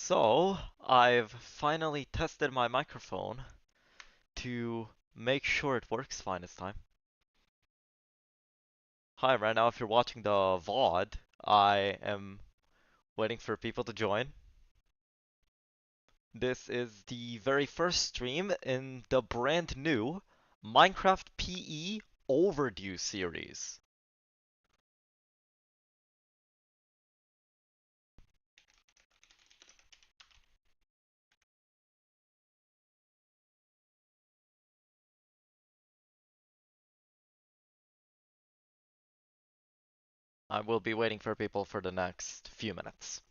So, I've finally tested my microphone to make sure it works fine this time. Hi, right now if you're watching the VOD, I am waiting for people to join. This is the very first stream in the brand new Minecraft PE Overdue series. I will be waiting for people for the next few minutes.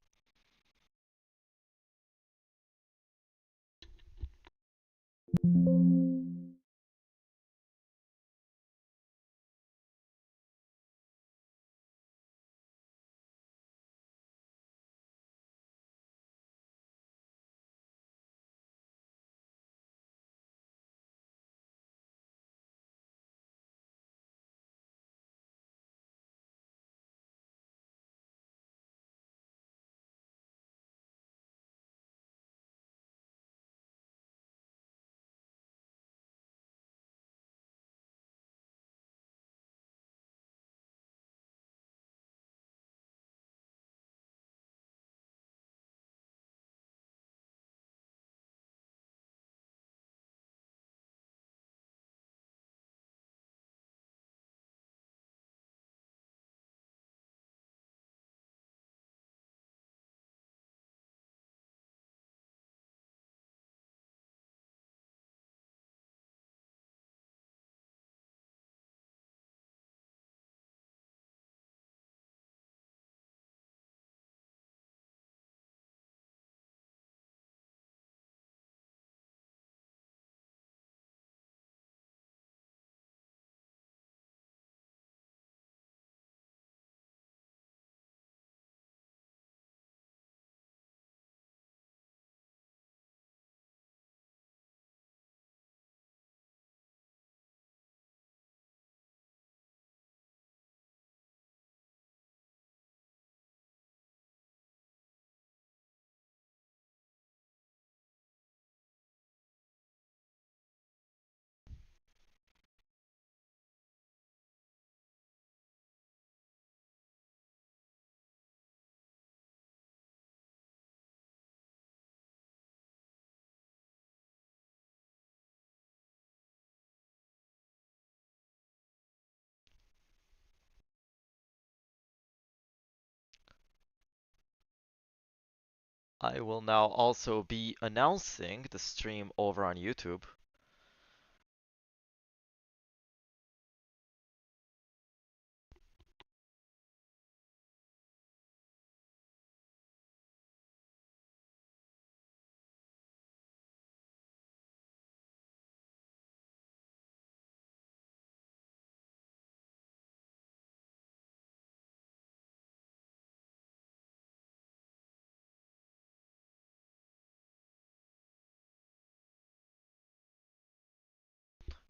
I will now also be announcing the stream over on YouTube.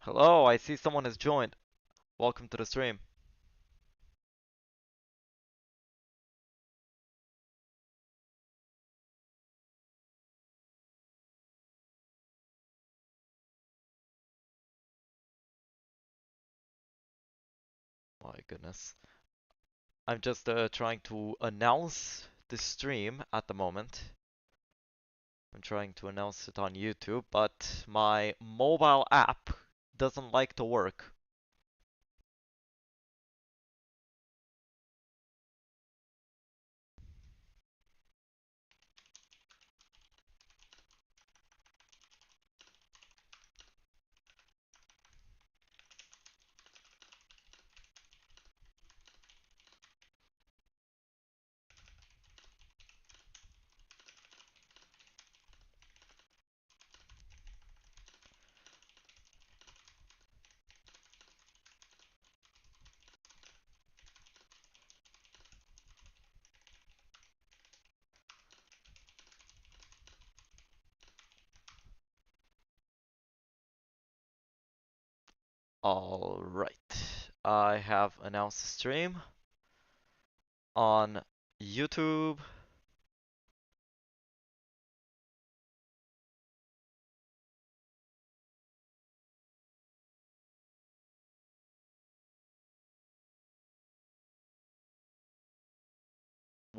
Hello, I see someone has joined. Welcome to the stream. My goodness. I'm just trying to announce the stream at the moment. I'm trying to announce it on YouTube, but my mobile app doesn't like to work. Alright. I have announced the stream on YouTube,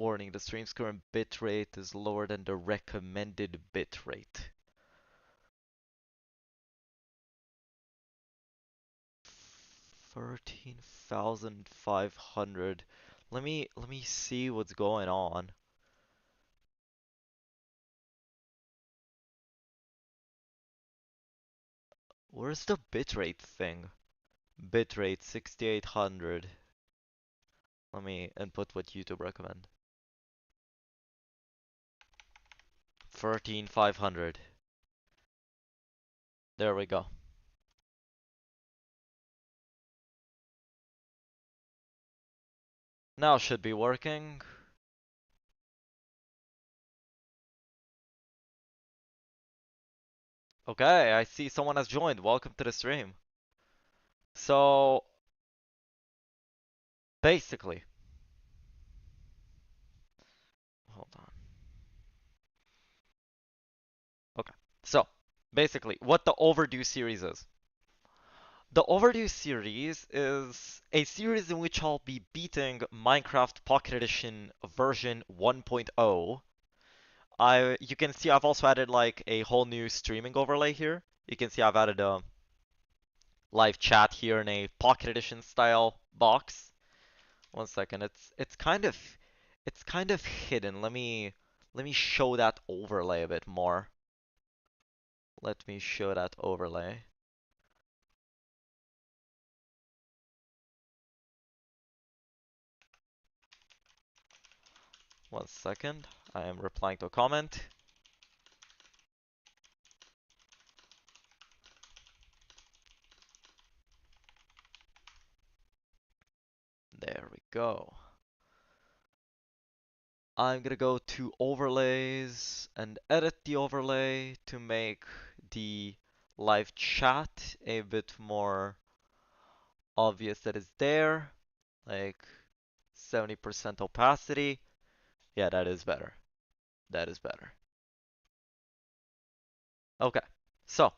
Warning, the stream's current bitrate is lower than the recommended bitrate. 13,500. Let me see what's going on. Where's the bitrate thing? Bitrate 6800. Let me input what YouTube recommend. 13,500. There we go. Now should be working. Okay, I see someone has joined. Welcome to the stream. So, basically, hold on. Okay, so basically, what the Overdue series is. The Overdue series is a series in which I'll be beating Minecraft Pocket Edition version 1.0. You can see I've also added like a whole new streaming overlay here. You can see I've added a live chat here in a Pocket Edition style box. One second, it's kind of hidden. Let me show that overlay a bit more. Let me show that overlay. One second, I am replying to a comment. There we go. I'm gonna go to overlays and edit the overlay to make the live chat a bit more obvious that it's there. Like 70% opacity. Yeah, that is better. That is better. Okay, so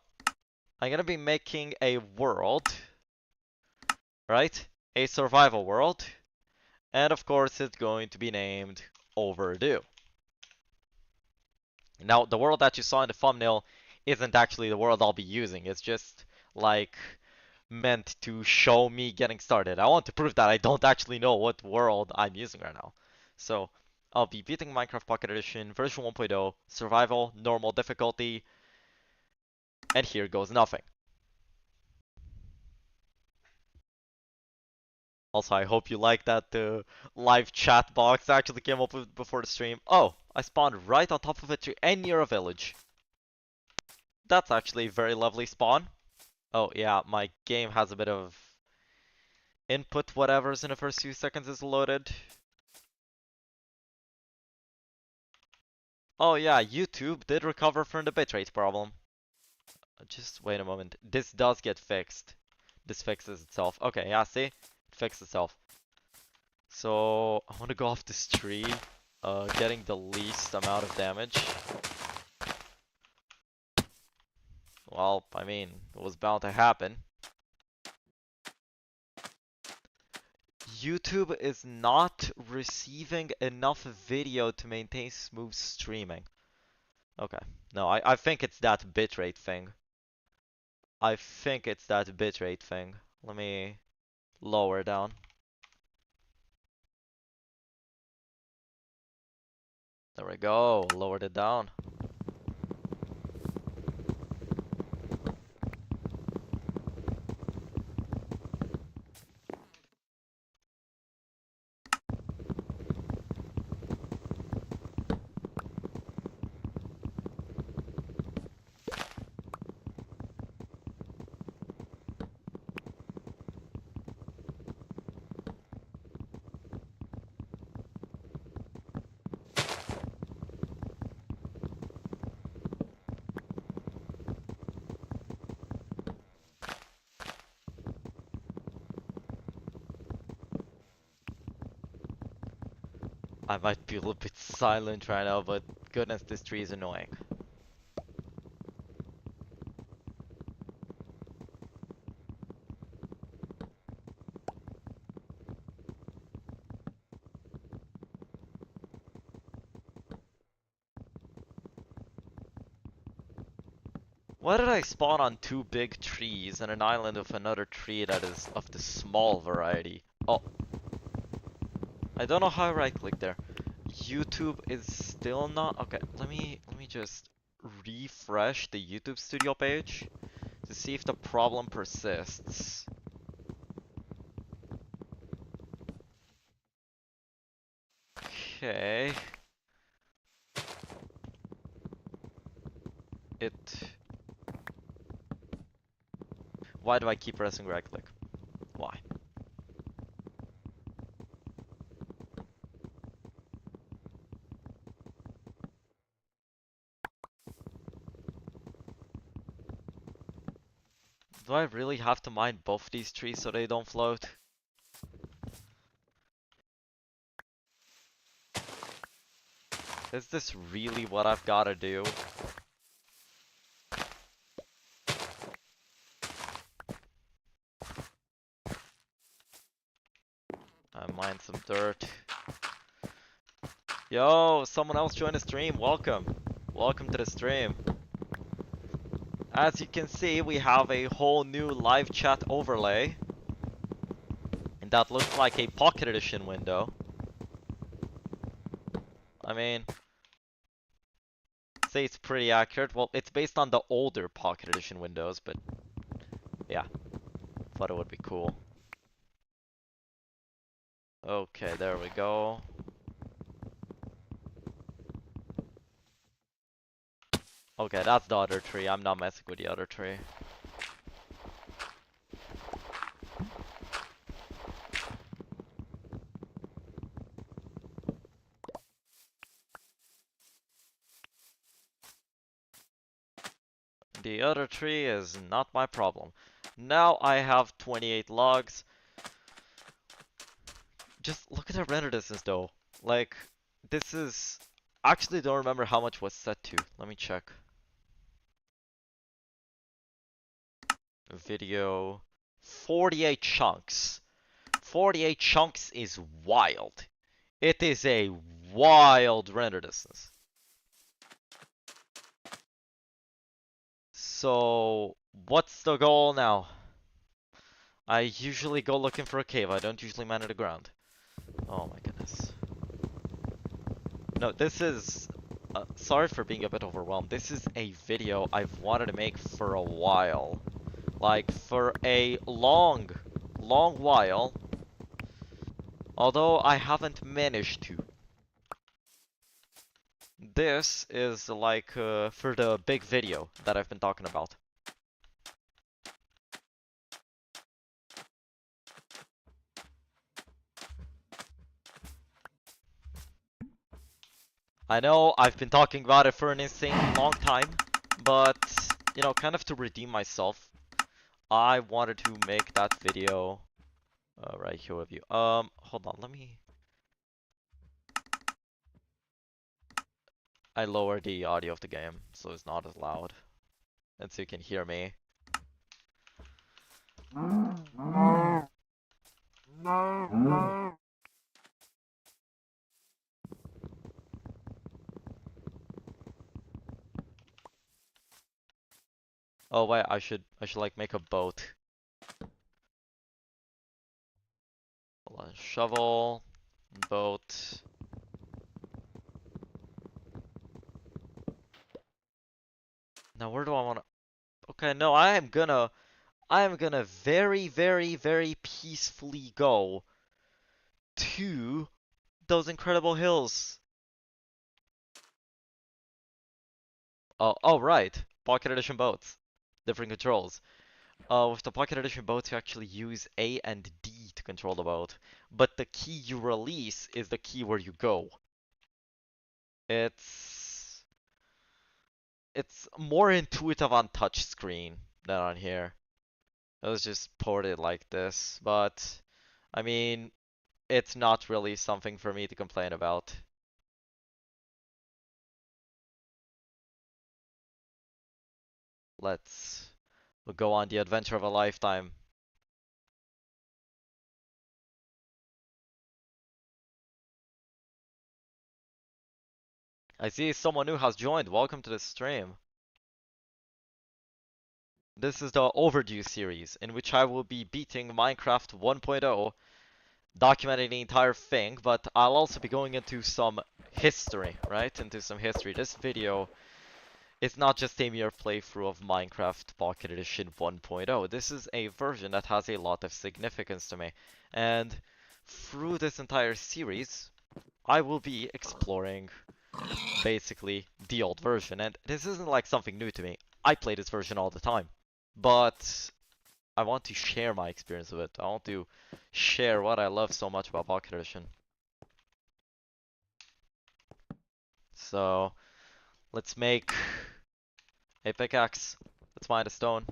I'm gonna be making a world, right? A survival world. And of course, it's going to be named Overdue. Now, the world that you saw in the thumbnail isn't actually the world I'll be using. It's just like meant to show me getting started. I want to prove that I don't actually know what world I'm using right now. So I'll be beating Minecraft Pocket Edition version 1.0, survival, normal difficulty, and here goes nothing. Also, I hope you like that the live chat box I actually came up with before the stream. Oh, I spawned right on top of a tree and near a village. That's actually a very lovely spawn. Oh yeah, my game has a bit of input whatever's in the first few seconds is loaded. Oh yeah, YouTube did recover from the bitrate problem. Just wait a moment. This does get fixed. This fixes itself. Okay, yeah, see? It fixed itself. So, I want to go off this tree, getting the least amount of damage. Well, I mean, it was bound to happen. YouTube is not receiving enough video to maintain smooth streaming. Okay. No, I think it's that bitrate thing. I think it's that bitrate thing. Let me lower down. There we go. Lowered it down. I might be a little bit silent right now, but goodness, this tree is annoying. Why did I spawn on two big trees and an island of another tree that is of the small variety? Oh. I don't know how I right click there. YouTube is still not okay. Let me just refresh the YouTube Studio page to see if the problem persists. Okay. Why do I keep pressing right click? Why? Do I really have to mine both these trees so they don't float? Is this really what I've gotta do? I mined some dirt. Yo, someone else joined the stream. Welcome. Welcome to the stream. As you can see, we have a whole new live chat overlay. And that looks like a Pocket Edition window. I mean, say it's pretty accurate. Well, it's based on the older Pocket Edition windows, but yeah, thought it would be cool. Okay, there we go. Okay, that's the other tree. I'm not messing with the other tree. The other tree is not my problem. Now I have 28 logs. Just look at the render distance though. Like, this is... Actually don't remember how much was set to. Let me check. Video... 48 chunks. 48 chunks is wild. It is a wild render distance. So, what's the goal now? I usually go looking for a cave. I don't usually mine the ground. Oh my goodness. No, this is... sorry for being a bit overwhelmed. This is a video I've wanted to make for a while. Like, for a long while. Although I haven't managed to. This is like for the big video that I've been talking about. I know I've been talking about it for an insane long time, but, you know, kind of to redeem myself, I wanted to make that video right here with you. Hold on, let me... I lowered the audio of the game, so it's not as loud, and so you can hear me. Oh wait, I should like make a boat. Hold on, shovel, boat. Now where do I want to... Okay, no, I am gonna very, very, very peacefully go to those incredible hills. Oh right, Pocket Edition boats, different controls. With the Pocket Edition boats, you actually use A and D to control the boat, but the key you release is the key where you go. It's more intuitive on touchscreen than on here. It was just ported like this, but I mean, it's not really something for me to complain about. We'll go on the adventure of a lifetime. I see someone new has joined. Welcome to the stream. This is the Overdue series, in which I will be beating Minecraft 1.0, documenting the entire thing, but I'll also be going into some history, right? Into some history. This video is not just a mere playthrough of Minecraft Pocket Edition 1.0. This is a version that has a lot of significance to me. And through this entire series, I will be exploring basically the old version. And this isn't like something new to me. I play this version all the time. But I want to share my experience with it. I want to share what I love so much about Pocket Edition. So, let's make a pickaxe. Let's mine a stone.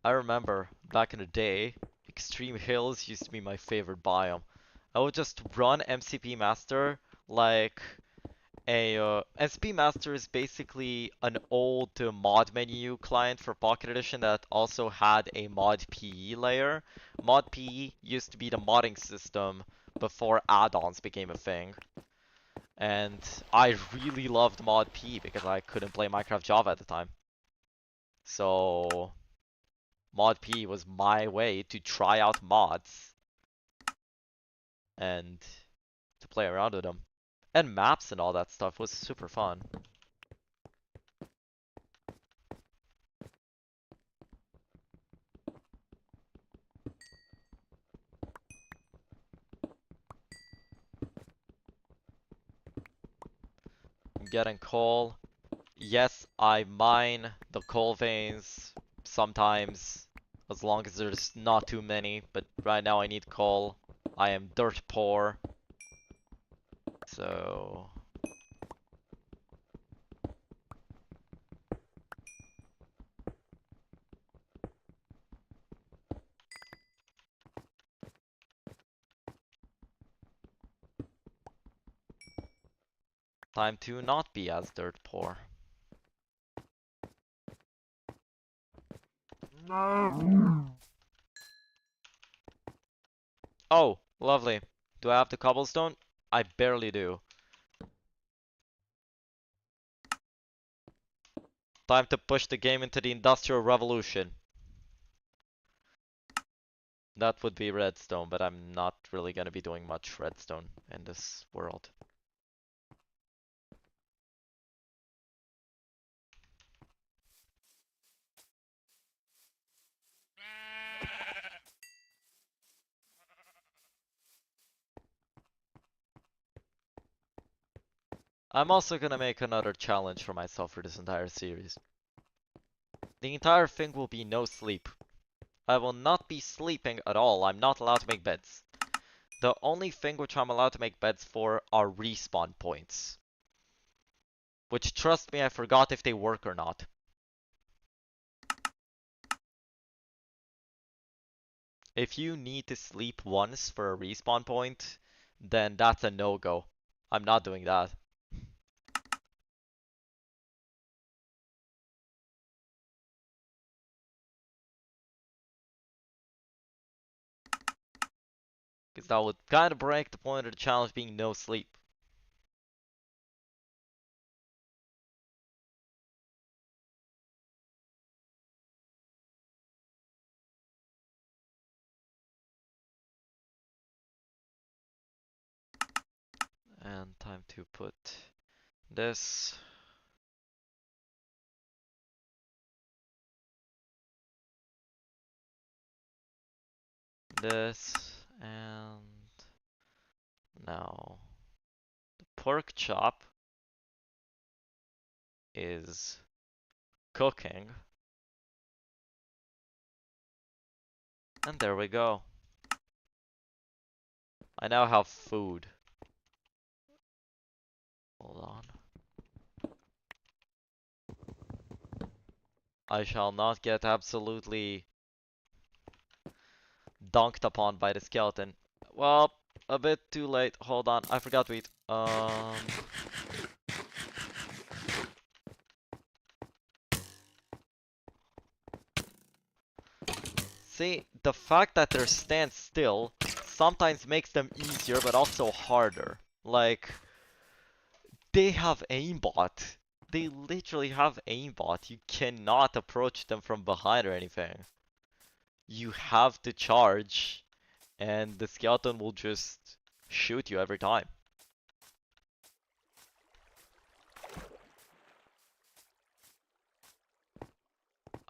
I remember back in the day, extreme hills used to be my favorite biome. I would just run MCP Master like MCP Master is basically an old mod menu client for Pocket Edition that also had a mod PE layer. Mod PE used to be the modding system before add-ons became a thing. And I really loved mod PE because I couldn't play Minecraft Java at the time. So mod PE was my way to try out mods and to play around with them. And maps and all that stuff was super fun. I'm getting coal. Yes, I mine the coal veins sometimes, as long as there's not too many, but right now I need coal. I am dirt poor. So time to not be as dirt poor. Oh, lovely. Do I have the cobblestone? I barely do. Time to push the game into the Industrial Revolution. That would be redstone, but I'm not really gonna be doing much redstone in this world. I'm also gonna make another challenge for myself for this entire series. The entire thing will be no sleep. I will not be sleeping at all. I'm not allowed to make beds. The only thing which I'm allowed to make beds for are respawn points. Which, trust me, I forgot if they work or not. If you need to sleep once for a respawn point, then that's a no-go. I'm not doing that. Because that would kind of break the point of the challenge being no sleep. And time to put this. This. And now the pork chop is cooking. And there we go. I now have food. Hold on. I shall not get absolutely dunked upon by the skeleton. Well, a bit too late. Hold on, I forgot to eat. See, the fact that they're stand still sometimes makes them easier, but also harder. Like, they have aimbot. They literally have aimbot. You cannot approach them from behind or anything. You have to charge, and the skeleton will just shoot you every time.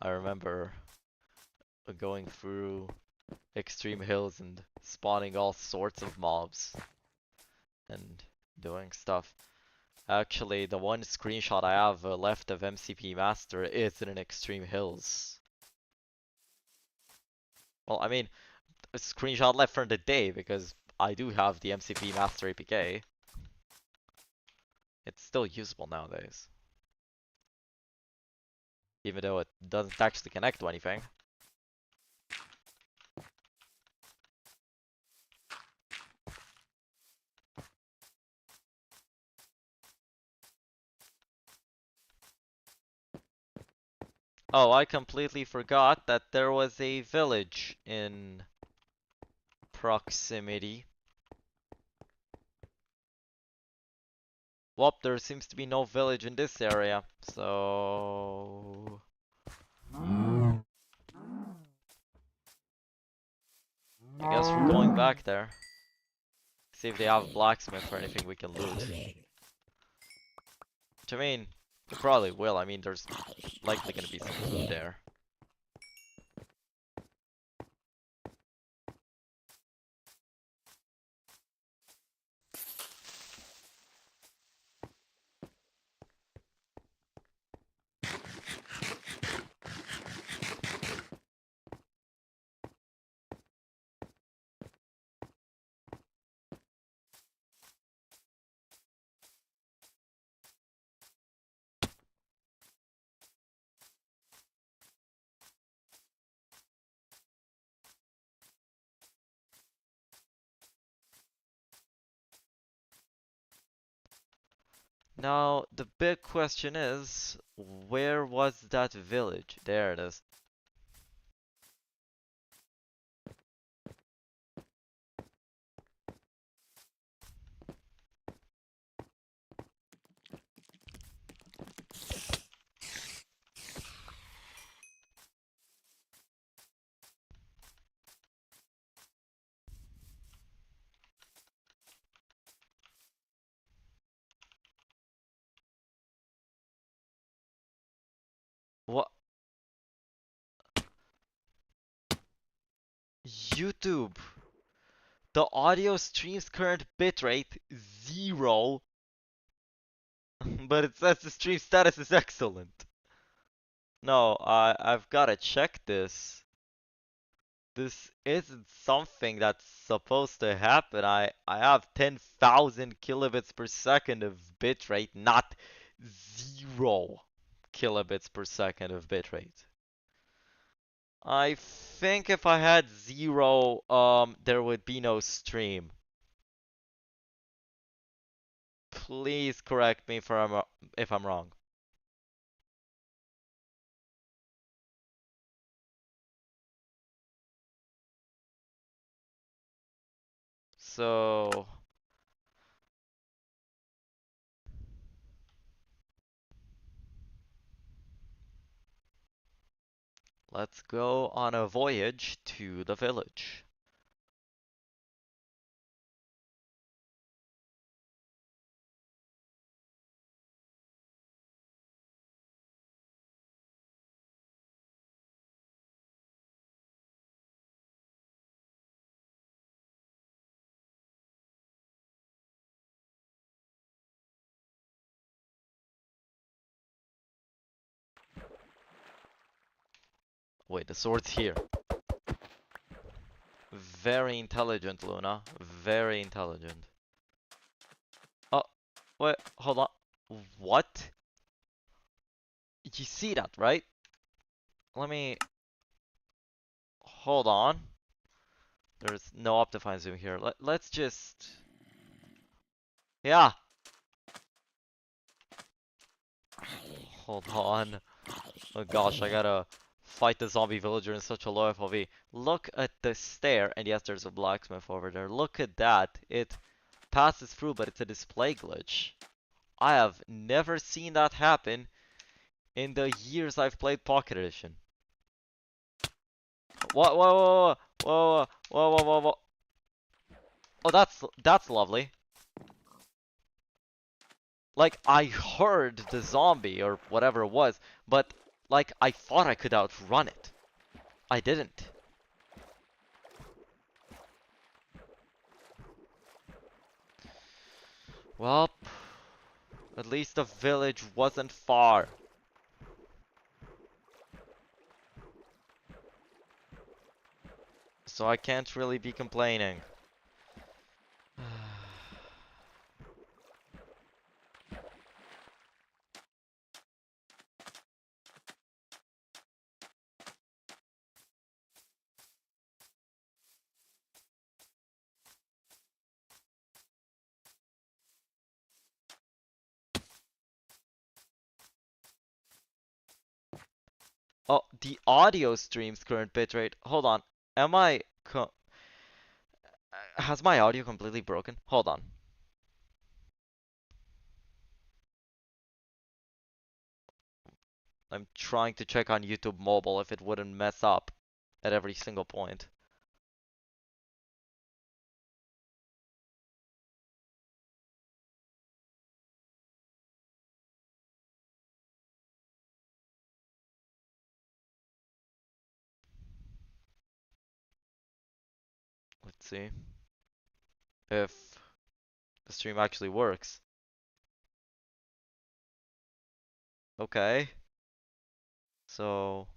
I remember going through extreme hills and spawning all sorts of mobs and doing stuff. Actually, the one screenshot I have left of MCPE Master is in extreme hills. Well, I mean, a screenshot left from the day because I do have the MCPE Master APK. It's still usable nowadays. Even though it doesn't actually connect to anything. Oh, I completely forgot that there was a village in proximity. Well, there seems to be no village in this area, so... I guess we're going back there. See if they have a blacksmith or anything we can loot. Which I mean, they probably will. I mean, there's likely gonna be some food there. Now, the big question is, where was that village? There it is. What? YouTube. The audio stream's current bitrate 0, but it says the stream status is excellent. No, I've gotta check this. This isn't something that's supposed to happen. I have 10,000 kilobits per second of bitrate, not 0 kilobits per second of bitrate. I think if I had 0, there would be no stream. Please correct me if I'm wrong. So let's go on a voyage to the village. Wait, the sword's here. Very intelligent, Luna. Very intelligent. Oh, wait, hold on. What? You see that, right? Let me... Hold on. There's no Optifine zoom here. Let's just... Yeah! Hold on. Oh gosh, I gotta fight the zombie villager in such a low FOV. Look at the stair, and yes, there's a blacksmith over there. Look at that. It passes through, but it's a display glitch. I have never seen that happen in the years I've played Pocket Edition. Whoa, whoa, whoa, whoa, whoa, whoa, whoa, whoa. Oh, that's lovely. Like, I heard the zombie or whatever it was, but like I thought I could outrun it. I didn't. Well, at least the village wasn't far. So I can't really be complaining. Oh, the audio stream's current bitrate. Hold on. Am I has my audio completely broken? Hold on. I'm trying to check on YouTube mobile if it wouldn't mess up at every single point. Let's see if the stream actually works. Okay. So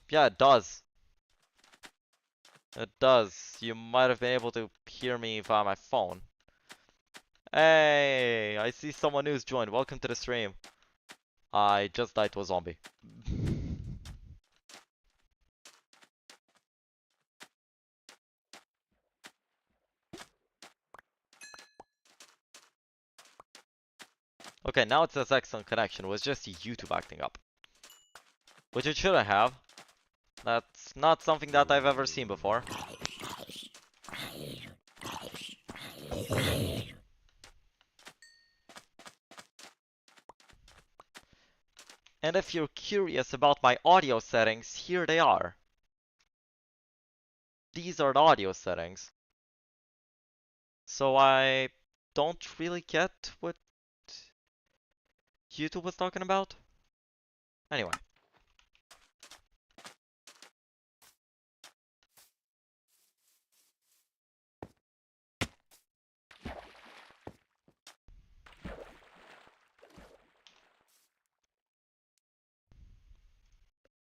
yeah, it does. It does. You might have been able to hear me via my phone. Hey, I see someone who's joined. Welcome to the stream. I just died to a zombie. Okay, now it says excellent connection. It was just YouTube acting up. Which it shouldn't have. That's not something that I've ever seen before. And if you're curious about my audio settings, here they are. These are the audio settings. So I don't really get what YouTube was talking about. Anyway.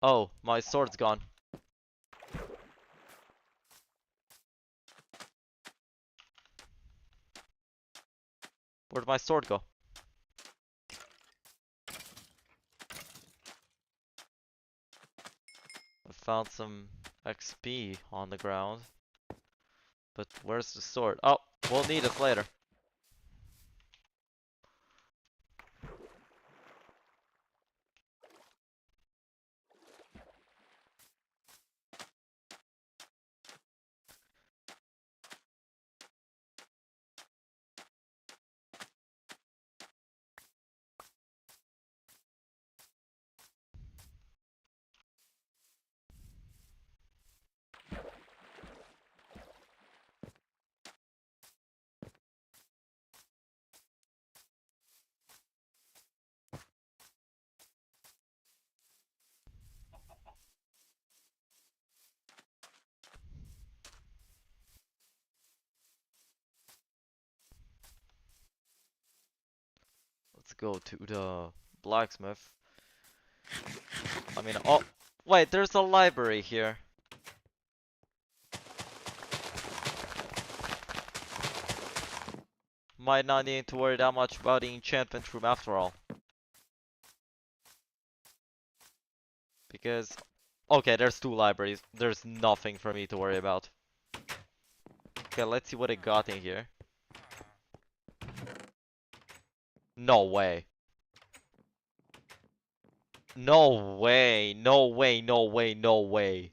Oh, my sword's gone. Where'd my sword go? I found some XP on the ground. But where's the sword? Oh, we'll need it later. Let's go to the blacksmith. I mean, oh, wait, there's a library here. Might not need to worry that much about the enchantment room after all. Because, okay, there's two libraries. There's nothing for me to worry about. Okay, let's see what it got in here. No way. No way, no way, no way, no way.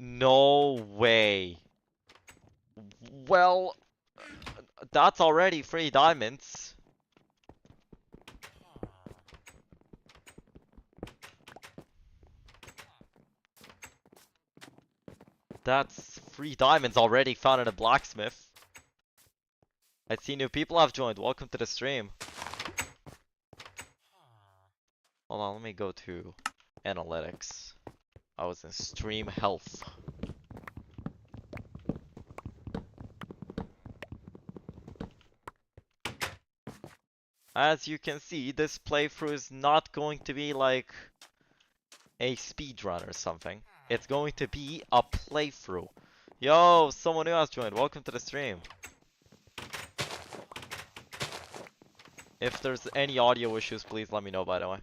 No way. Well, that's already 3 diamonds. That's 3 diamonds already found in a blacksmith. I see new people have joined. Welcome to the stream. Hold on, let me go to analytics. I was in stream health. As you can see, this playthrough is not going to be like a speedrun or something. It's going to be a playthrough. Yo, someone new has joined. Welcome to the stream. If there's any audio issues, please let me know, by the way.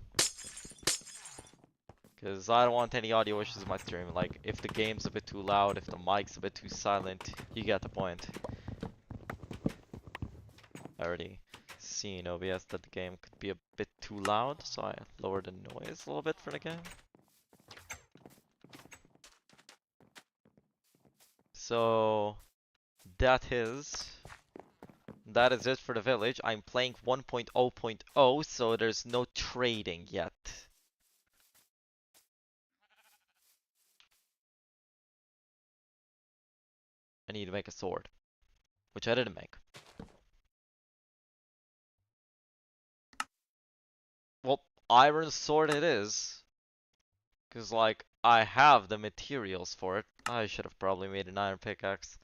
Because I don't want any audio issues in my stream. Like, if the game's a bit too loud, if the mic's a bit too silent, you get the point. I already see in OBS that the game could be a bit too loud, so I lowered the noise a little bit for the game. So, that is it for the village. I'm playing 1.0.0, so there's no trading yet. I need to make a sword, which I didn't make. Well, iron sword it is. Because, like, I have the materials for it. I should have probably made an iron pickaxe.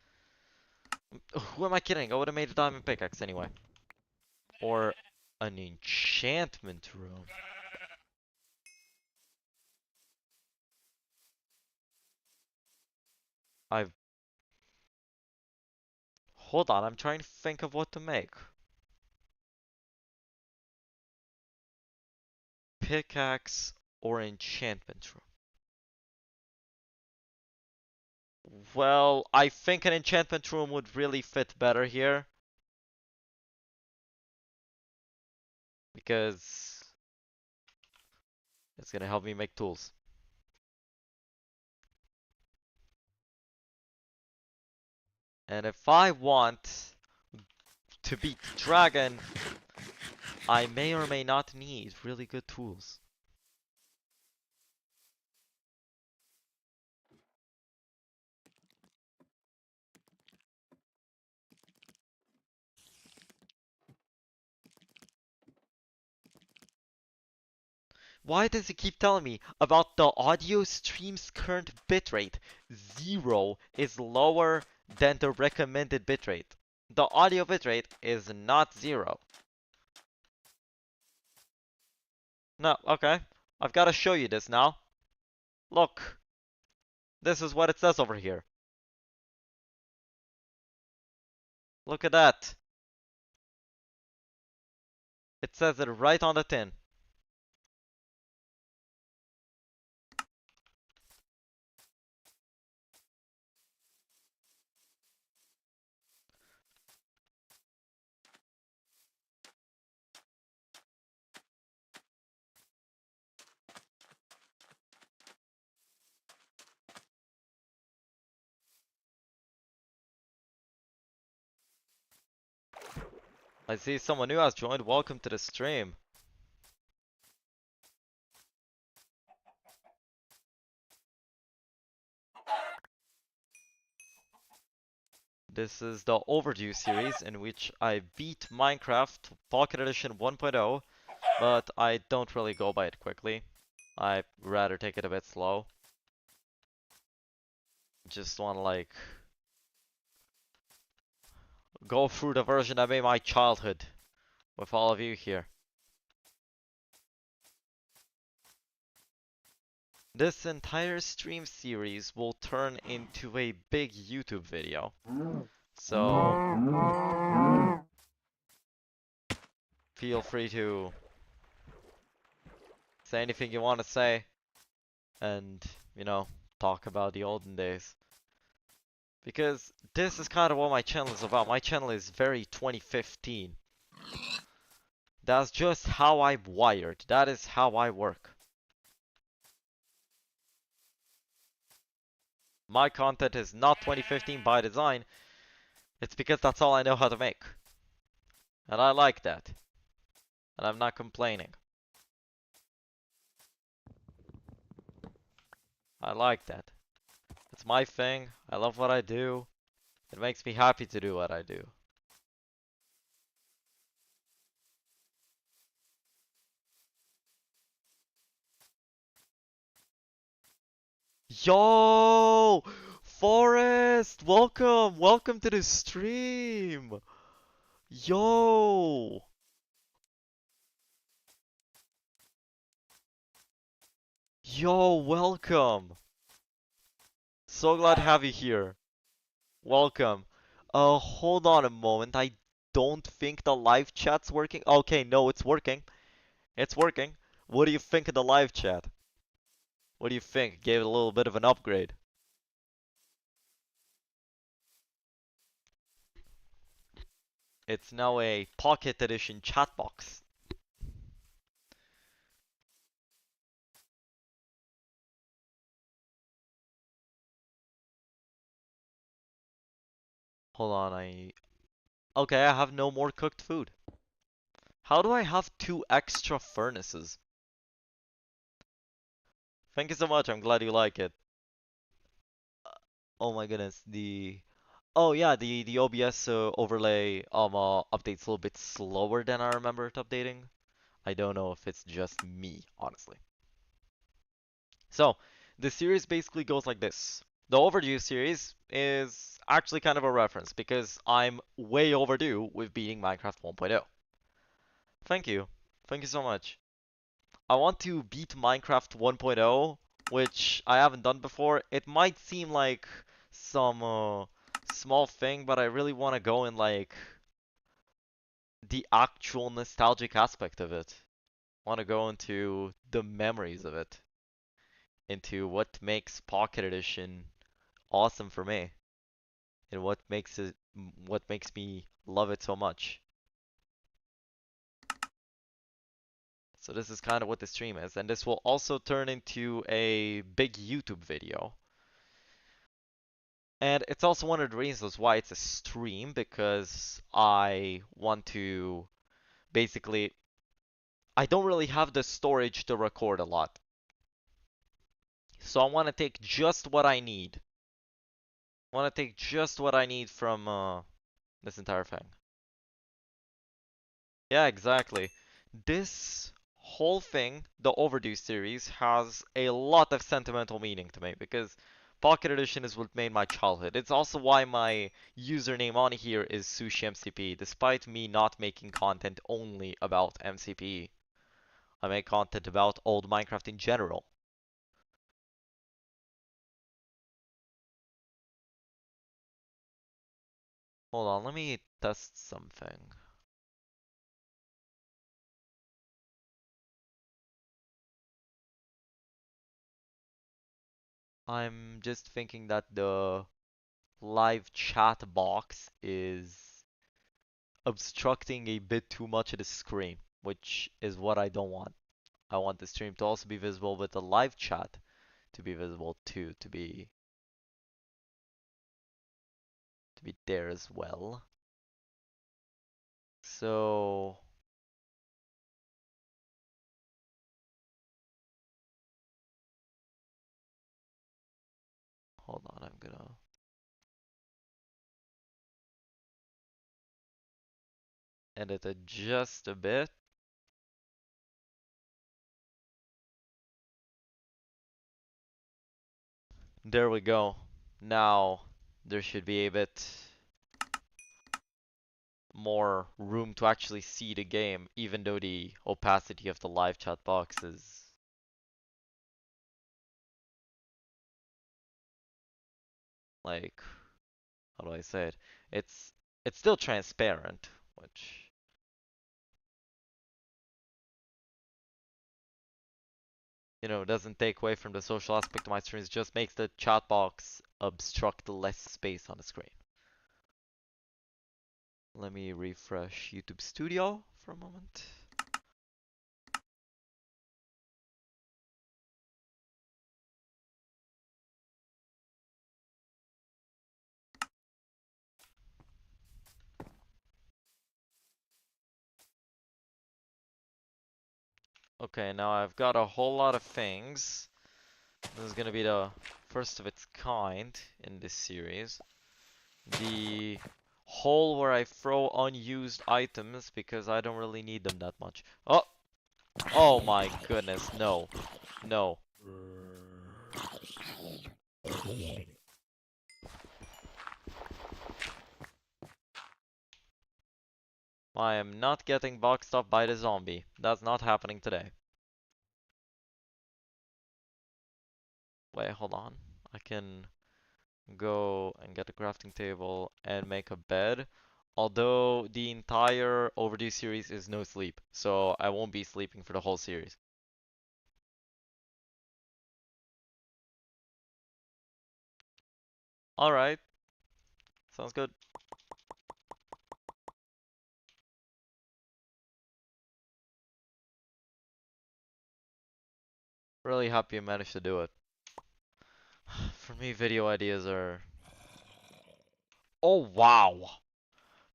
Who am I kidding? I would have made a diamond pickaxe anyway. Or an enchantment room. I've... Hold on, I'm trying to think of what to make. Pickaxe or enchantment room. Well, I think an enchantment room would really fit better here. Because it's gonna help me make tools. And if I want to beat the dragon, I may or may not need really good tools. Why does it keep telling me about the audio stream's current bitrate? 0 is lower than the recommended bitrate. The audio bitrate is not 0. No, okay. I've got to show you this now. Look. This is what it says over here. Look at that. It says it right on the tin. I see someone new has joined. Welcome to the stream. This is the Overdue series in which I beat Minecraft Pocket Edition 1.0, but I don't really go by it quickly. I'd rather take it a bit slow. Just wanna like go through the version that made my childhood with all of you here. This entire stream series will turn into a big YouTube video. So feel free to say anything you want to say and, you know, talk about the olden days. Because this is kind of what my channel is about. My channel is very 2015. That's just how I'm wired. That is how I work. My content is not 2015 by design. It's because that's all I know how to make. And I like that. And I'm not complaining. I like that. It's my thing. I love what I do. It makes me happy to do what I do. Yo! Forest! Welcome! Welcome to the stream! Yo! Yo, welcome! So glad to have you here. Welcome. Hold on a moment. I don't think the live chat's working. Okay, no, it's working. It's working. What do you think of the live chat? What do you think? Gave it a little bit of an upgrade. It's now a Pocket Edition chat box. Hold on, Okay, I have no more cooked food. How do I have 2 extra furnaces? Thank you so much, I'm glad you like it. Oh my goodness, Oh yeah, the OBS overlay update's a little bit slower than I remember it updating. I don't know if it's just me, honestly. So, the series basically goes like this. The Overdue series is actually kind of a reference because I'm way overdue with beating Minecraft 1.0. Thank you. Thank you so much. I want to beat Minecraft 1.0, which I haven't done before. It might seem like some small thing, but I really want to go in like the actual nostalgic aspect of it. Want to go into the memories of it, into what makes Pocket Edition awesome for me, and what makes me love it so much. So this is kind of what the stream is, and this will also turn into a big YouTube video. And it's also one of the reasons why it's a stream, because I want to basically, I don't really have the storage to record a lot. So I want to take just what I need. I want to take just what I need from this entire thing. Yeah, exactly. This whole thing, the Overdue series, has a lot of sentimental meaning to me because Pocket Edition is what made my childhood. It's also why my username on here is Sushi MCPE, despite me not making content only about MCPE. I make content about old Minecraft in general. Hold on, let me test something. I'm just thinking that the live chat box is obstructing a bit too much of the screen, which is what I don't want. I want the stream to also be visible with the live chat to be visible too, to be there as well. So hold on, I'm gonna edit it just a bit. There we go. Now there should be a bit more room to actually see the game, even though the opacity of the live chat box is like, how do I say it? It's it's still transparent, which doesn't take away from the social aspect of my streams, just makes the chat box obstruct less space on the screen. Let me refresh YouTube Studio for a moment. Okay, now I've got a whole lot of things. This is gonna be the first of its kind in this series. The hole where I throw unused items because I don't really need them that much. Oh! Oh my goodness, no. No. I am not getting boxed up by the zombie. That's not happening today. Wait, hold on. I can go and get a crafting table and make a bed. Although the entire Overdue series is no sleep, so I won't be sleeping for the whole series. Alright, sounds good. Really happy I managed to do it. For me, video ideas are... Oh, wow!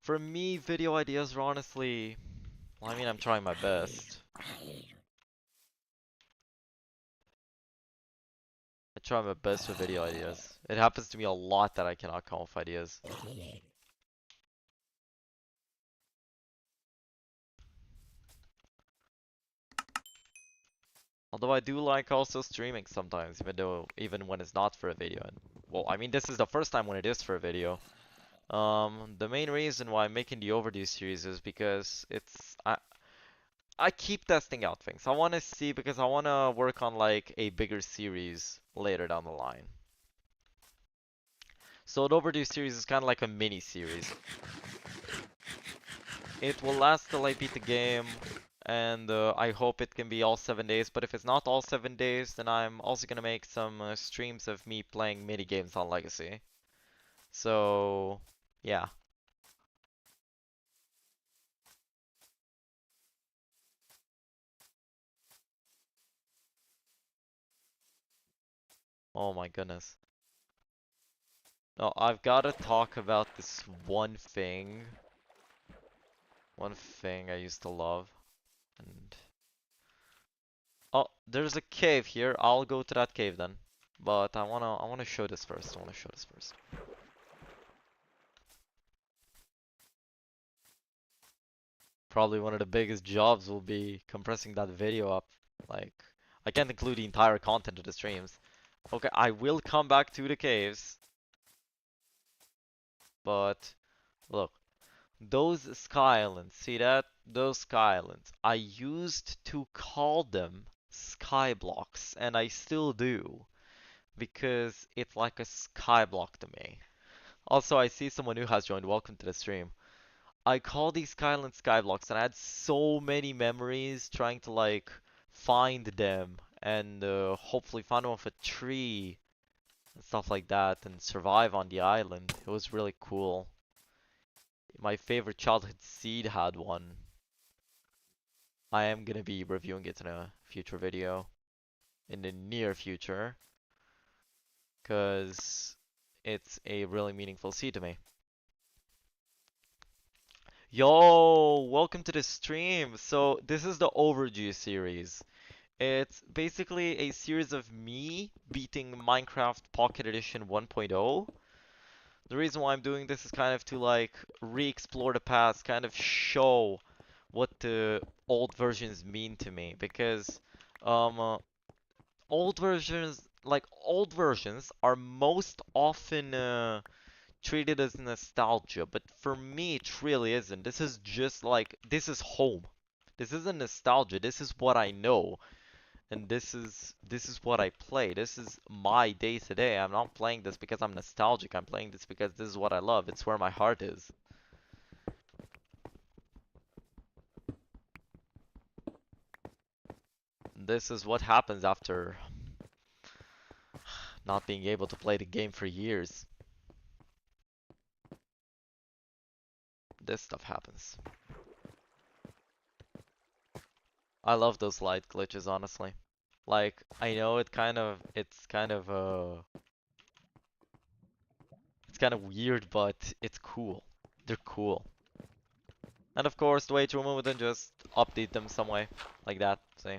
For me, video ideas are honestly... Well, I mean, I'm trying my best. I try my best with video ideas. It happens to me a lot that I cannot come up with ideas. Although I do like also streaming sometimes, even when it's not for a video. And, well, I mean, this is the first time when it is for a video. The main reason why I'm making the Overdue series is because I keep testing out things. I want to see because I want to work on like a bigger series later down the line. So the Overdue series is kind of like a mini series. It will last till I beat the game, and I hope it can be all 7 days. But if it's not all 7 days, then I'm also gonna make some streams of me playing mini games on Legacy. So, yeah. Oh my goodness. No, I've gotta talk about this one thing. One thing I used to love. And oh, there's a cave here. I'll go to that cave then. But I wanna show this first. I wanna show this first. Probably one of the biggest jobs will be compressing that video up. Like, I can't include the entire content of the streams. Okay, I will come back to the caves. But, look. Those sky islands, see that? Those sky islands. I used to call them sky blocks, and I still do. Because it's like a sky block to me. Also, I see someone who has joined. Welcome to the stream. I call these Skyland Skyblocks, and I had so many memories trying to like find them and hopefully find them with a tree and stuff like that and survive on the island. It was really cool. My favorite childhood seed had one. I am gonna be reviewing it in a future video in the near future because it's a really meaningful seed to me. Yo, welcome to the stream. So this is the Overdue series. It's basically a series of me beating Minecraft Pocket Edition 1.0. The reason why I'm doing this is kind of to like re-explore the past, kind of show what the old versions mean to me because um uh, old versions are most often treated as nostalgia, but for me it really isn't. This is just like this is home. This isn't nostalgia. This is what I know. And this is what I play. This is my day to day. I'm not playing this because I'm nostalgic. I'm playing this because this is what I love. It's where my heart is. This is what happens after not being able to play the game for years. This stuff happens. I love those light glitches, honestly. Like, I know it's kind of weird, but it's cool. They're cool. And of course, the way to remove them, just update them some way. Like that, see?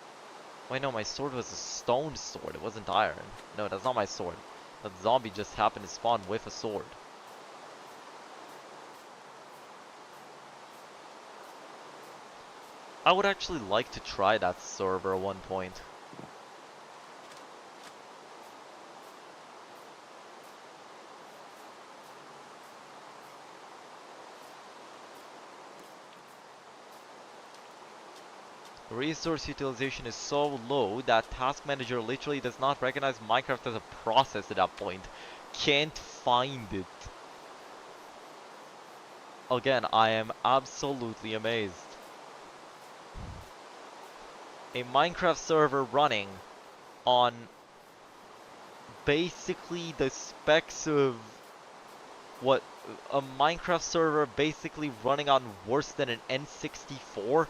Wait, no, my sword was a stone sword. It wasn't iron. No, that's not my sword. That zombie just happened to spawn with a sword. I would actually like to try that server at one point. Resource utilization is so low that Task Manager literally does not recognize Minecraft as a process at that point. Can't find it. Again, I am absolutely amazed. A Minecraft server running on basically the specs of what a Minecraft server basically running on worse than an N64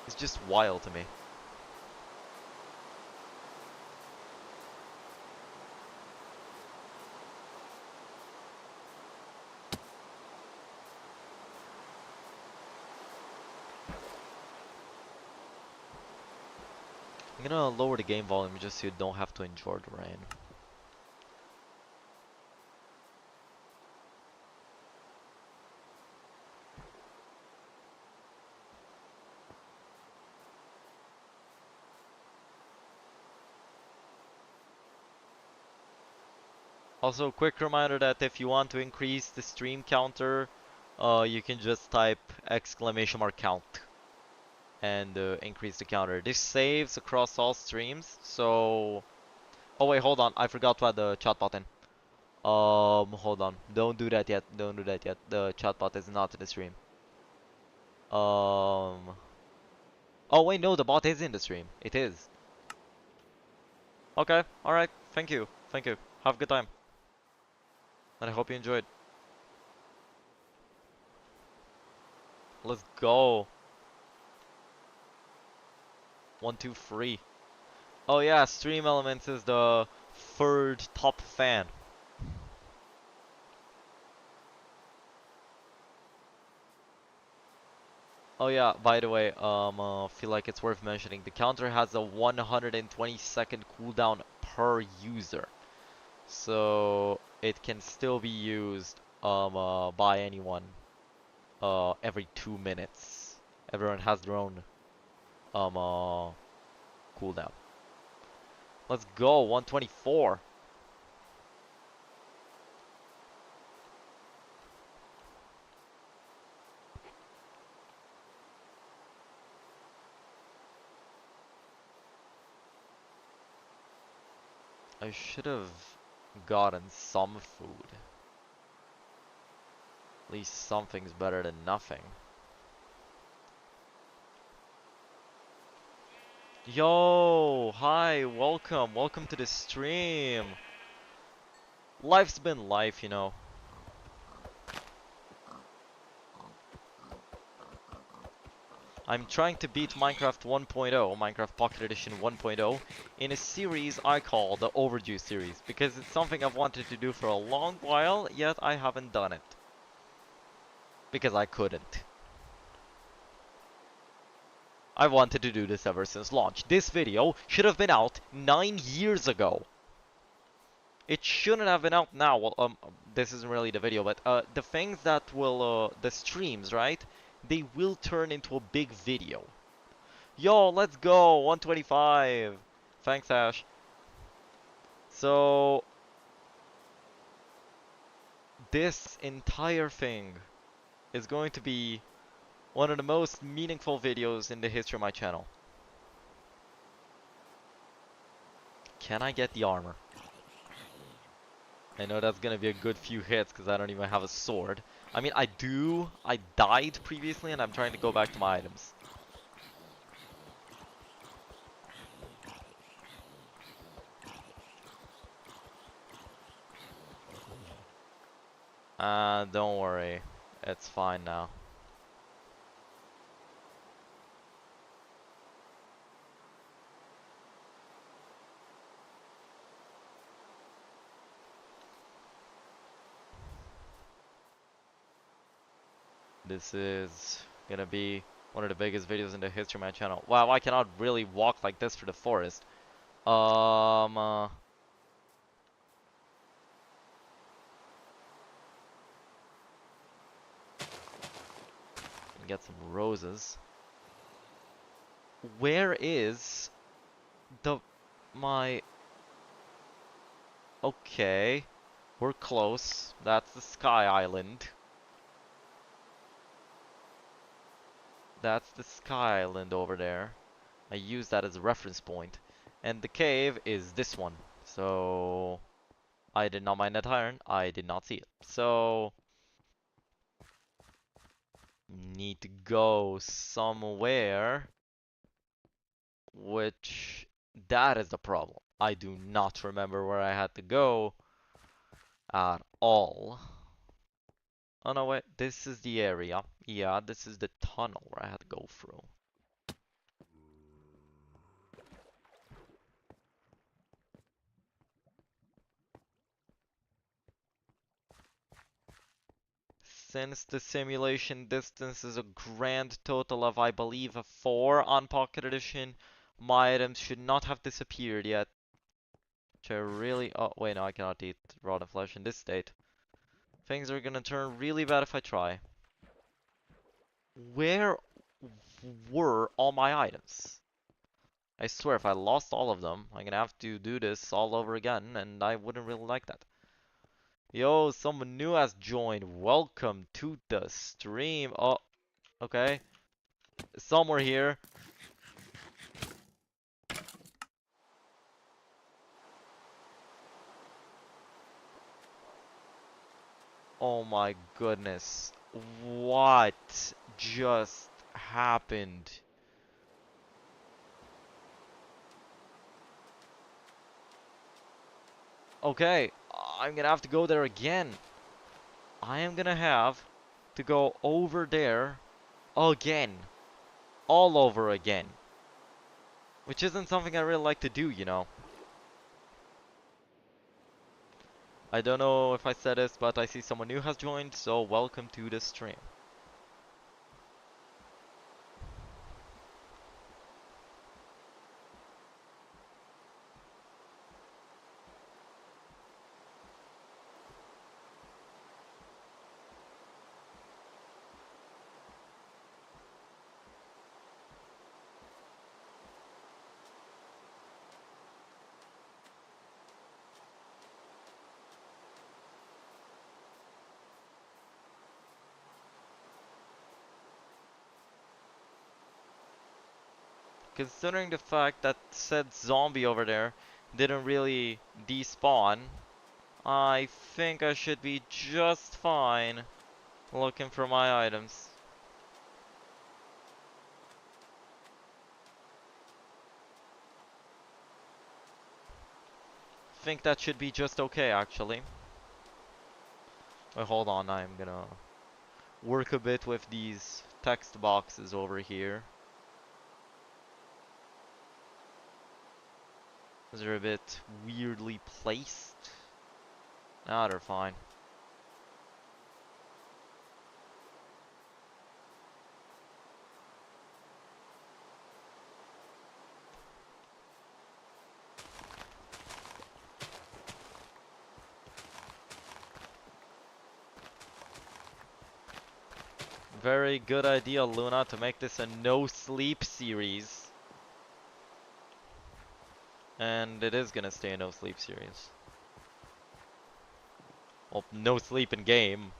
is just wild to me. I'm gonna lower the game volume just so you don't have to endure the rain. Also, quick reminder that if you want to increase the stream counter, you can just type !count and increase the counter. This saves across all streams, so... Oh wait, hold on, I forgot to add the chat button. Hold on, don't do that yet, don't do that yet. The chat bot is not in the stream. Oh wait, no, the bot is in the stream. It is. Okay, alright, thank you, thank you. Have a good time. And I hope you enjoyed. Let's go. 1, 2, 3. Oh yeah, Stream Elements is the third top fan. Oh yeah, by the way, feel like it's worth mentioning. The counter has a 120-second cooldown per user. So it can still be used by anyone every 2 minutes. Everyone has their own cooldown. Let's go, 124. I should have gotten some food. At least something's better than nothing. Yo, hi, welcome to the stream. Life's been life, you know. I'm trying to beat Minecraft 1.0, Minecraft Pocket Edition 1.0, in a series I call the Overdue series, because it's something I've wanted to do for a long while, yet I haven't done it. Because I couldn't. I've wanted to do this ever since launch. This video should have been out 9 years ago. It shouldn't have been out now. Well, this isn't really the video, but the things that will, the streams, right? They will turn into a big video. Yo, let's go, 125. Thanks, Ash. So, this entire thing is going to be one of the most meaningful videos in the history of my channel. Can I get the armor? I know that's gonna be a good few hits because I don't even have a sword. I mean, I do. I died previously and I'm trying to go back to my items. Don't worry. It's fine now. This is gonna be One of the biggest videos in the history of my channel. Wow, I cannot really walk like this through the forest. Uh, get some roses. Where is my... Okay. We're close. That's the Sky Island. That's the Sky Island over there. I use that as a reference point. And the cave is this one. So... I did not mine that iron. I did not see it. So... Need to go somewhere. Which... That is the problem. I do not remember where I had to go at all. Oh no, wait. This is the area. Yeah, this is the tunnel where I had to go through. Since the simulation distance is a grand total of, I believe, a 4 on Pocket Edition, my items should not have disappeared yet. Which I really... Oh, wait, no, I cannot eat rotten flesh in this state. Things are gonna turn really bad if I try. Where were all my items? I swear, if I lost all of them, I'm gonna have to do this all over again, and I wouldn't really like that. Yo, someone new has joined. Welcome to the stream. Oh, okay. Somewhere here. Oh my goodness. What just happened? Okay, I'm gonna have to go there again. I am gonna have to go over there again. All over again. Which isn't something I really like to do, you know. I don't know if I said this, but I see someone new has joined, so welcome to the stream. Considering the fact that said zombie over there didn't really despawn, I think I should be just fine looking for my items. Think that should be just okay, actually. Wait, hold on, I'm gonna work a bit with these text boxes over here. They're a bit weirdly placed. Nah, they're fine. Very good idea, Luna, to make this a no-sleep series. And it is gonna stay a no-sleep series. Well, no sleep in game,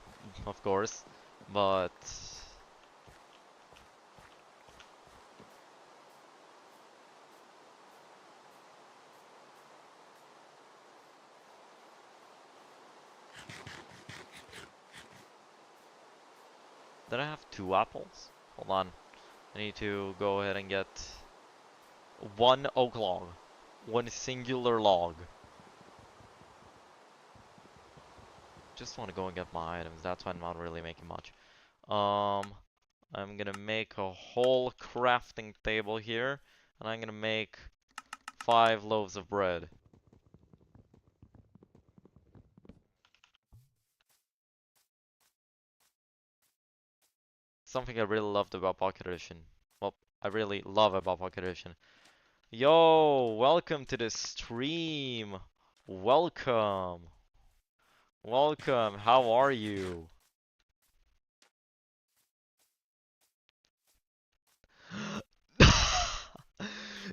of course, but... Did I have 2 apples? Hold on. I need to go ahead and get 1 oak log. 1 singular log. Just want to go and get my items. That's why I'm not really making much. I'm gonna make a whole crafting table here. And I'm gonna make 5 loaves of bread. Something I really loved about Pocket Edition. Well, I really love about Pocket Edition. Yo, welcome to the stream. Welcome. Welcome. How are you?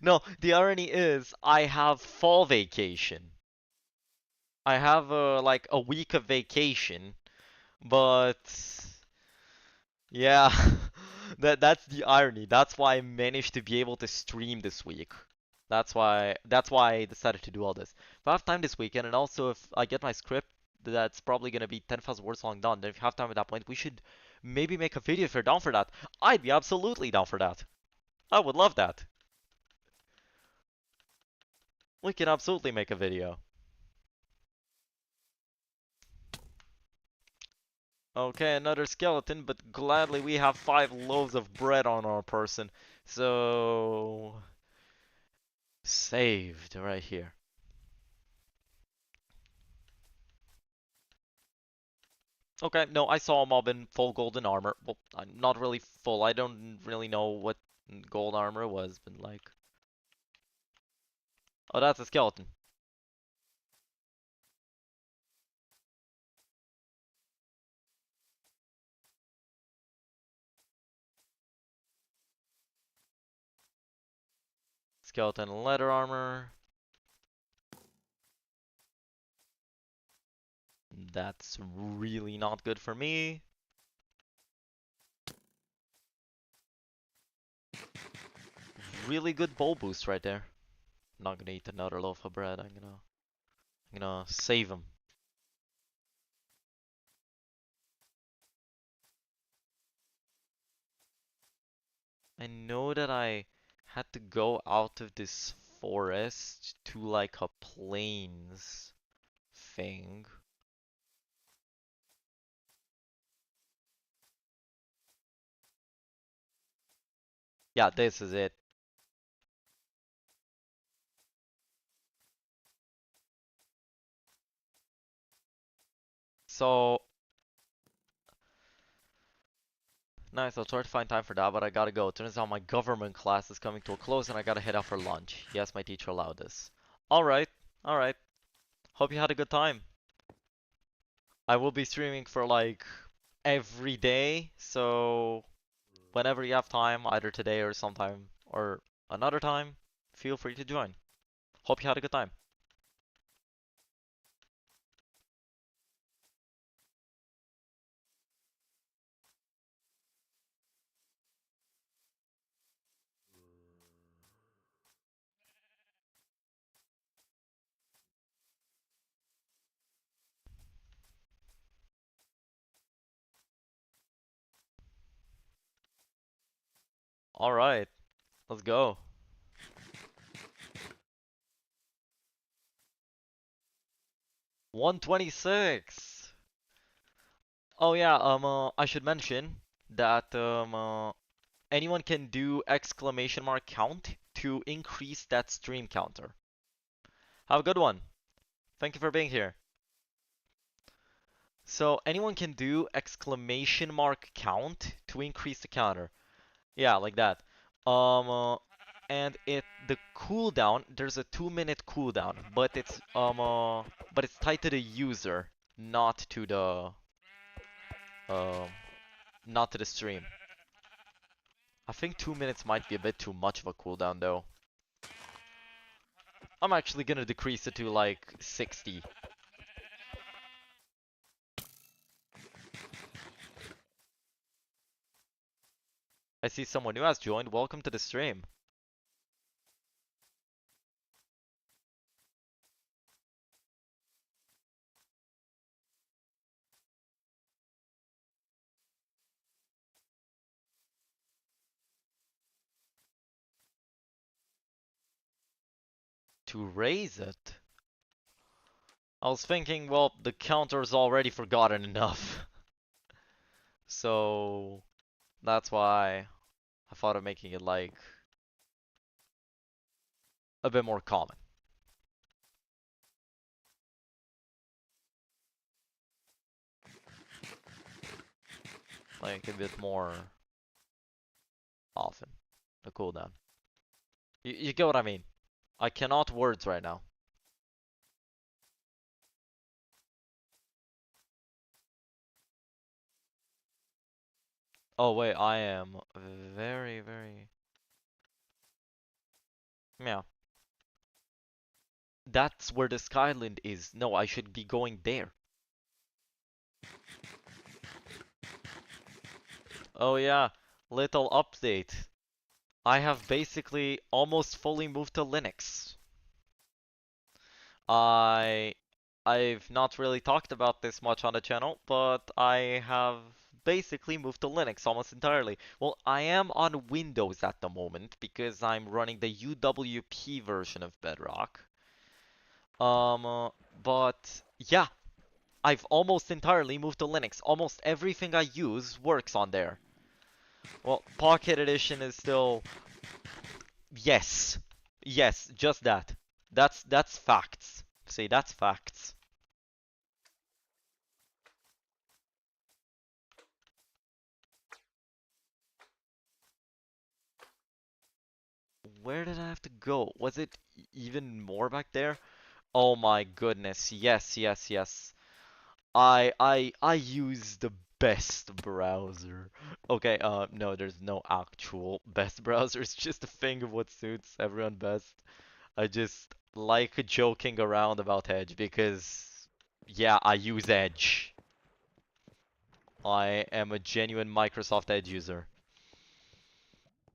No, the irony is I have fall vacation. I have like a week of vacation, but yeah, that's the irony. That's why I managed to be able to stream this week. That's why I decided to do all this. If I have time this weekend, and also if I get my script that's probably gonna be 10,000 words long done, then if you have time at that point, we should maybe make a video if you're down for that. I'd be absolutely down for that. I would love that. We can absolutely make a video. Okay, another skeleton, but gladly we have 5 loaves of bread on our person. So saved right here. Okay, no, I saw a mob in full golden armor. Well, not really full. I don't really know what gold armor was, but like... Oh, that's a skeleton. Skeleton leather armor. That's really not good for me. Really good bow boost right there. I'm not gonna eat another loaf of bread. I'm gonna save him. I know that I had to go out of this forest to like a plains thing. Yeah, this is it. So, nice, I'll try to find time for that, but I gotta go. Turns out my government class is coming to a close and I gotta head out for lunch. Yes, my teacher allowed this. Alright, alright. Hope you had a good time. I will be streaming for like every day, so whenever you have time, either today or sometime or another time, feel free to join. Hope you had a good time. Alright, let's go. 126! Oh yeah, I should mention that, anyone can do exclamation mark count to increase that stream counter. Have a good one. Thank you for being here. So anyone can do exclamation mark count to increase the counter. Yeah, like that. Um, uh, and the cooldown, there's a 2-minute cooldown, but it's tied to the user, not to the um, not to the stream. I think 2 minutes might be a bit too much of a cooldown though. I'm actually gonna decrease it to like 60. I see someone new has joined. Welcome to the stream. To raise it? I was thinking, well, the counter's already forgotten enough. So that's why I thought of making it like a bit more common. Like a bit more often. The cooldown. You get what I mean? I cannot words right now. Oh wait, I am very, very... Yeah. That's where the Skyland is. No, I should be going there. Oh yeah, little update. I have basically almost fully moved to Linux. I I've not really talked about this much on the channel, but I have basically moved to Linux almost entirely. Well, I am on Windows at the moment because I'm running the UWP version of Bedrock. But yeah, I've almost entirely moved to Linux. Almost everything I use works on there. Well, Pocket Edition is still... Yes. Yes, just that. That's facts. See, that's facts. Where did I have to go? Was it even more back there? Oh my goodness. Yes, yes, yes. I use the best browser. Okay, no, there's no actual best browser. It's just a thing of what suits everyone best. I just like joking around about Edge because, yeah, I use Edge. I am a genuine Microsoft Edge user.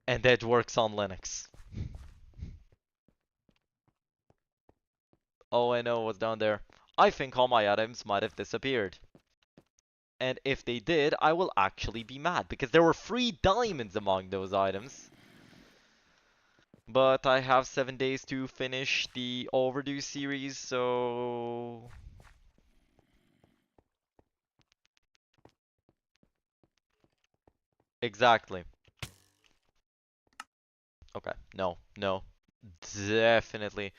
And Edge works on Linux. Oh, I know what's down there. I think all my items might have disappeared. And if they did, I will actually be mad because there were free diamonds among those items. But I have 7 days to finish the Overdue series, so... Exactly. Okay, no, no. Definitely.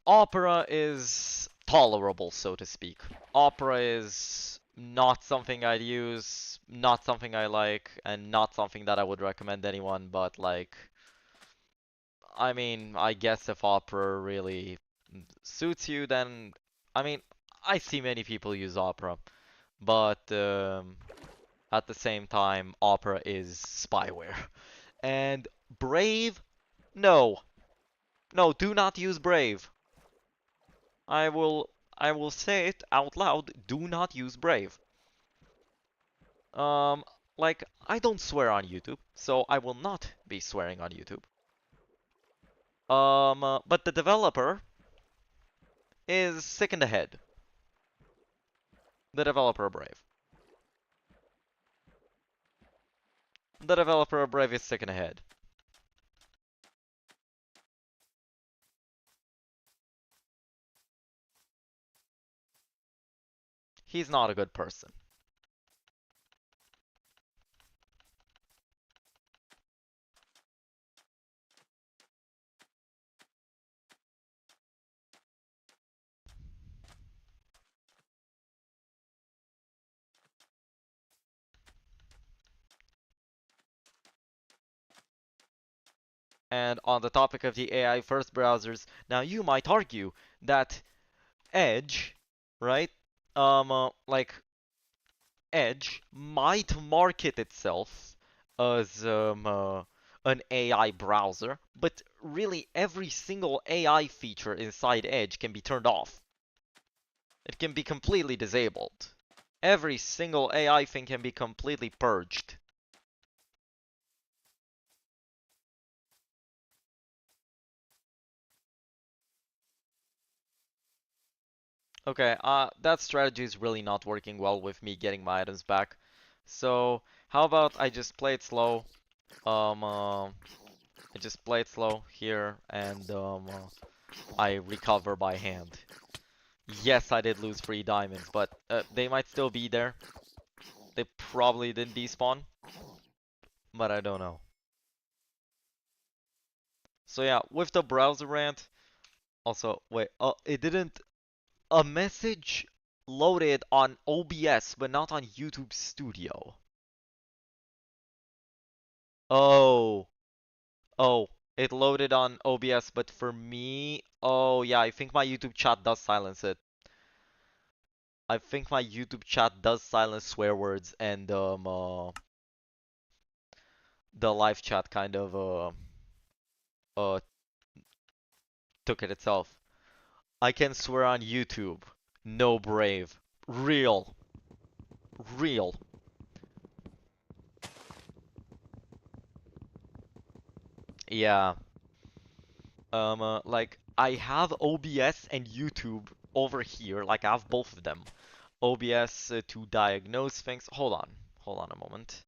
Opera is tolerable, so to speak. Opera is not something I'd use, not something I like, and not something that I would recommend anyone, but like... I mean, I guess if Opera really suits you, then... I mean, I see many people use Opera, but at the same time, Opera is spyware. And Brave? No. No, do not use Brave. I will I will say it out loud, do not use Brave. Um, like, I don't swear on YouTube, so I will not be swearing on YouTube. But the developer is sick in the head. The developer of Brave. The developer of Brave is sick in the head. He's not a good person. And on the topic of the AI first browsers, now you might argue that Edge, right? Like Edge might market itself as an AI browser, but really every single AI feature inside Edge can be turned off. It can be completely disabled. Every single AI thing can be completely purged. Okay, that strategy is really not working well with me getting my items back. So, how about I just play it slow? I just play it slow here, and I recover by hand. Yes, I did lose 3 diamonds, but they might still be there. They probably didn't despawn, but I don't know. So yeah, with the browser rant, also, wait, it didn't... A message loaded on OBS, but not on YouTube Studio. Oh, oh, it loaded on OBS, but for me, oh yeah, I think my YouTube chat does silence it. I think my YouTube chat does silence swear words and the live chat kind of uh took it itself. I can swear on YouTube. No brave. Real. Real. Yeah. Like I have OBS and YouTube over here. Like I have both of them. OBS to diagnose things. Hold on. Hold on a moment.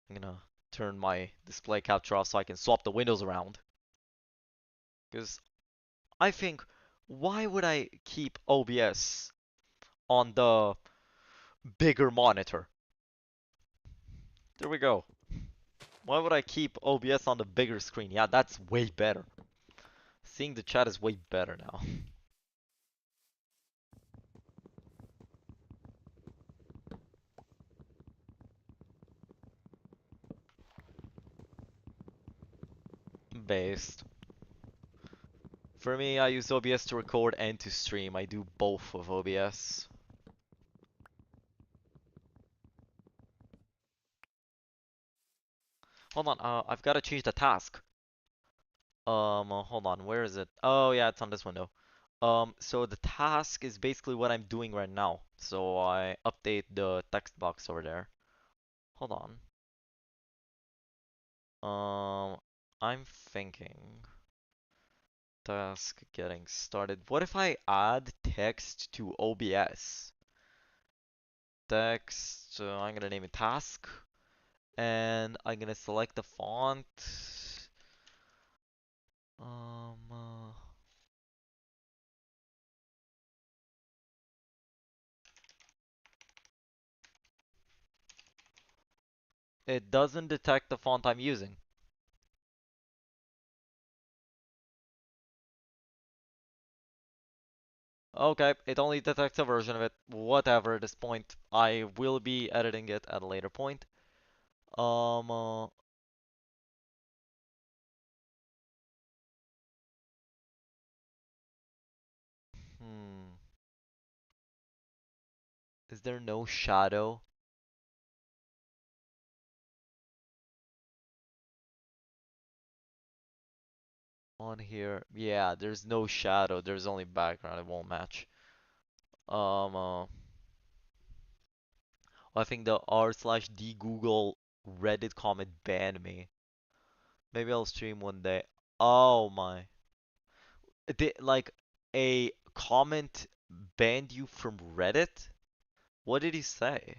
I'm gonna turn my display capture off so I can swap the windows around. Because I think, why would I keep OBS on the bigger monitor? There we go. Why would I keep OBS on the bigger screen? Yeah, that's way better. Seeing the chat is way better now. Based. For me, I use OBS to record and to stream. I do both with OBS. Hold on, I've got to change the task. Hold on, where is it? Oh yeah, it's on this window. So the task is basically what I'm doing right now. So I update the text box over there. Hold on. I'm thinking task getting started. What if I add text to OBS? Text, I'm gonna name it task, and I'm gonna select the font. Um, uh, it doesn't detect the font I'm using. Okay, it only detects a version of it. Whatever at this point. I will be editing it at a later point. Um, uh, hmm. Is there no shadow on here? Yeah, there's no shadow. There's only background. It won't match. Um, uh, I think the r/d Google Reddit comment banned me. Maybe I'll stream one day. Oh my. Did like a comment banned you from Reddit? What did he say?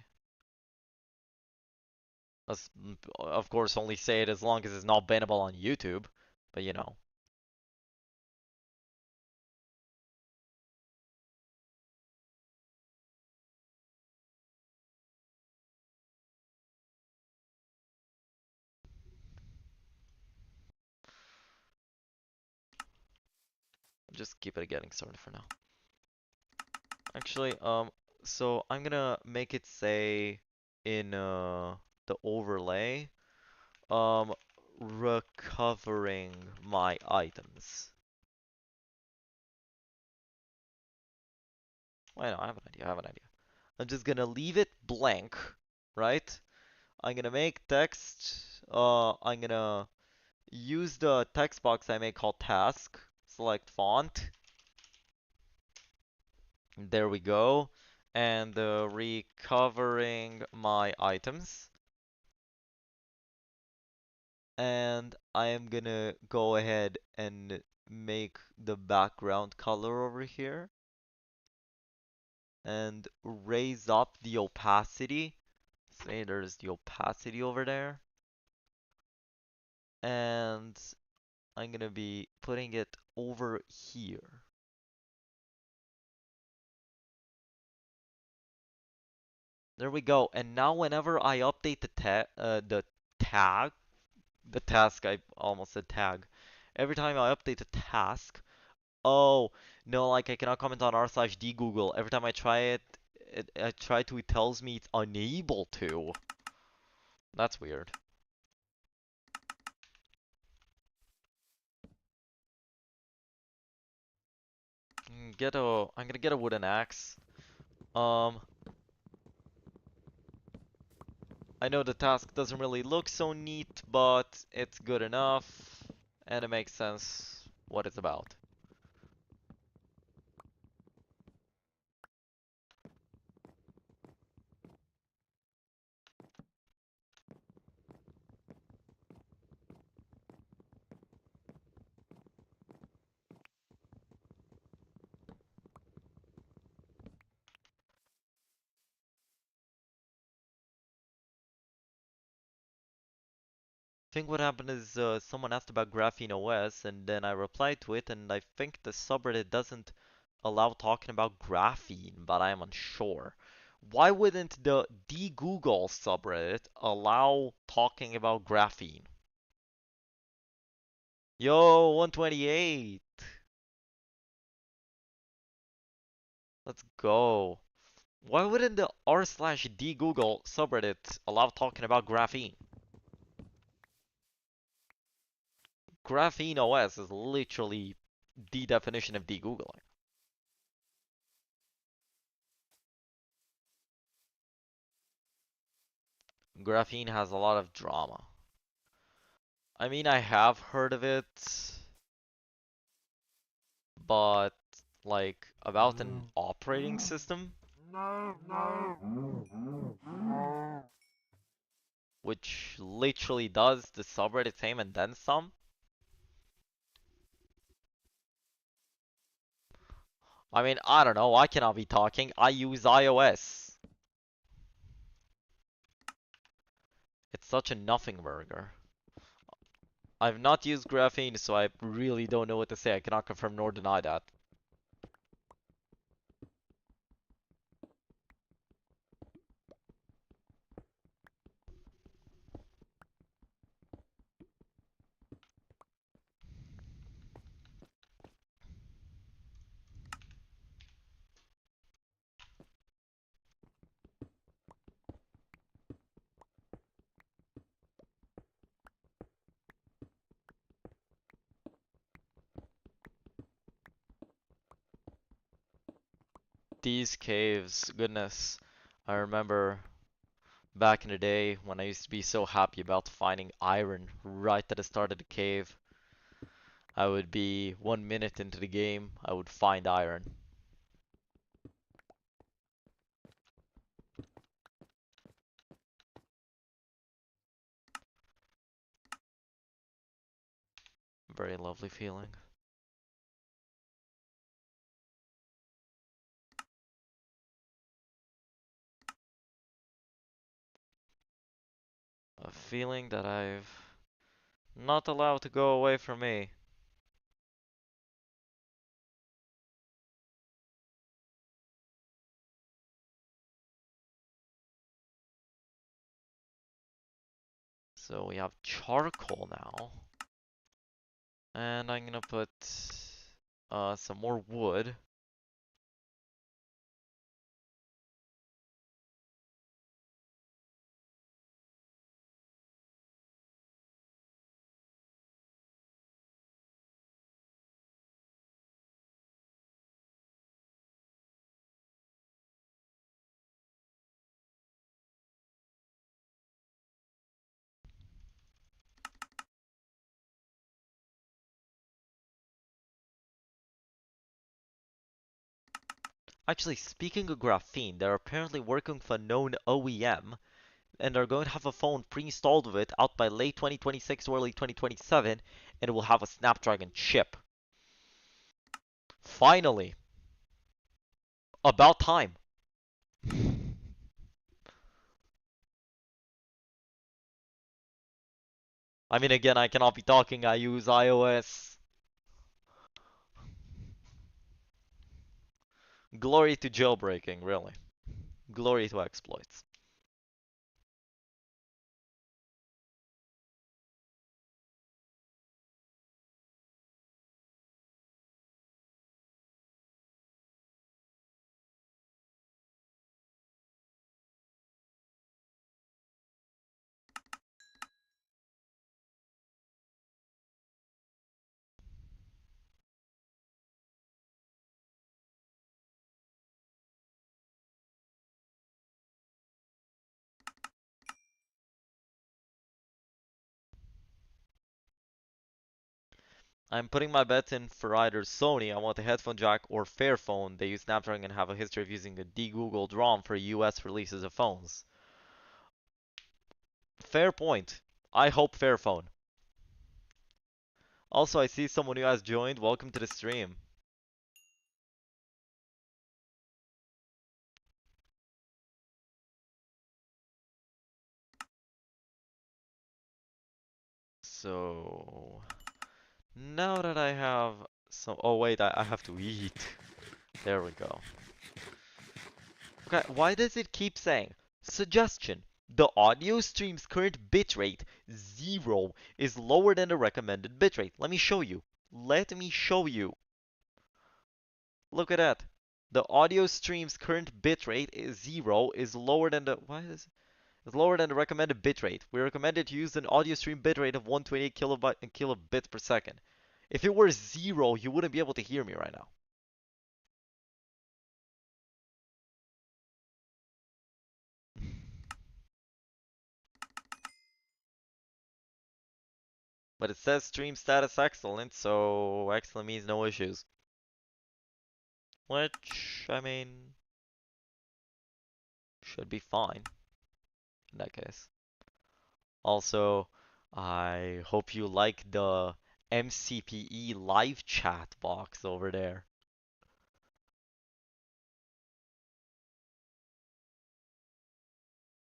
Of course, only say it as long as it's not bannable on YouTube. But you know. Just keep it getting started for now. Actually, so I'm gonna make it say in the overlay, um, recovering my items. Wait, no, I have an idea. I have an idea. I'm just gonna leave it blank, right? I'm gonna make text. I'm gonna use the text box I made called task. Select font. There we go. And recovering my items. And I am gonna go ahead and make the background color over here and raise up the opacity. Say there's the opacity over there. And I'm gonna be putting it over here. There we go. And now whenever I update the tag, the task, I almost said tag. Every time I update the task, oh, no, like I cannot comment on r/d Google. Every time I try it, I try to, it tells me it's unable to. That's weird. I'm gonna get a wooden axe. Um, I know the task doesn't really look so neat, but it's good enough, and it makes sense what it's about. I think what happened is someone asked about Graphene OS, and then I replied to it, and I think the subreddit doesn't allow talking about graphene, but I am unsure. Why wouldn't the Google subreddit allow talking about graphene? Yo, 128! Let's go. Why wouldn't the r slash d Google subreddit allow talking about graphene? Graphene OS is literally the definition of de-Googling. Graphene has a lot of drama. I mean, I have heard of it, but like about an operating system, which literally does the subreddit same and then some. I mean, I don't know. I cannot be talking. I use iOS. It's such a nothing burger. I've not used graphene, so I really don't know what to say. I cannot confirm nor deny that. These caves, goodness. I remember back in the day when I used to be so happy about finding iron right at the start of the cave. I would be 1 minute into the game, I would find iron. Very lovely feeling. A feeling that I've not allowed to go away from me. So we have charcoal now. And I'm gonna put some more wood. Actually, speaking of graphene, they're apparently working with a known OEM and are going to have a phone pre-installed with it out by late 2026 or early 2027, and it will have a Snapdragon chip. Finally, about time. I mean, again, I cannot be talking, I use iOS. Glory to jailbreaking, really. Glory to exploits. I'm putting my bets in for either Sony, I want a headphone jack, or Fairphone. They use Snapdragon and have a history of using a de-Googled ROM for US releases of phones. Fair point. I hope Fairphone. Also, I see someone who has joined. Welcome to the stream. So, now that I have some... Oh wait, I have to eat. There we go. Okay, why does it keep saying, suggestion, the audio stream's current bitrate, 0, is lower than the recommended bitrate. Let me show you. Let me show you. Look at that. The audio stream's current bitrate is 0, is lower than the... Why is it? It's lower than the recommended bitrate. We recommended to use an audio stream bitrate of 128 kilobits per second. If it were 0, you wouldn't be able to hear me right now. But it says stream status excellent, so excellent means no issues. Which, I mean, should be fine in that case. Also, I hope you like the MCPE live chat box over there.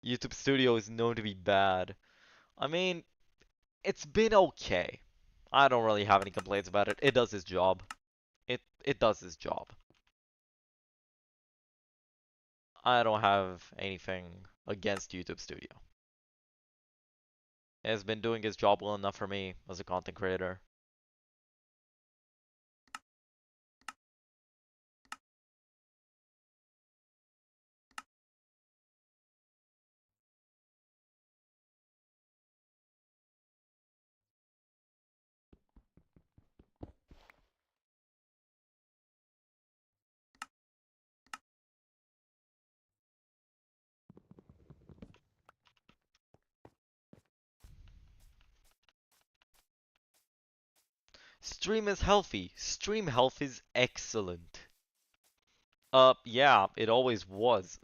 YouTube Studio is known to be bad. I mean, it's been okay. I don't really have any complaints about it. It does its job. It does its job. I don't have anything against YouTube Studio. It has been doing its job well enough for me as a content creator. Stream is healthy. Stream health is excellent. Yeah, it always was.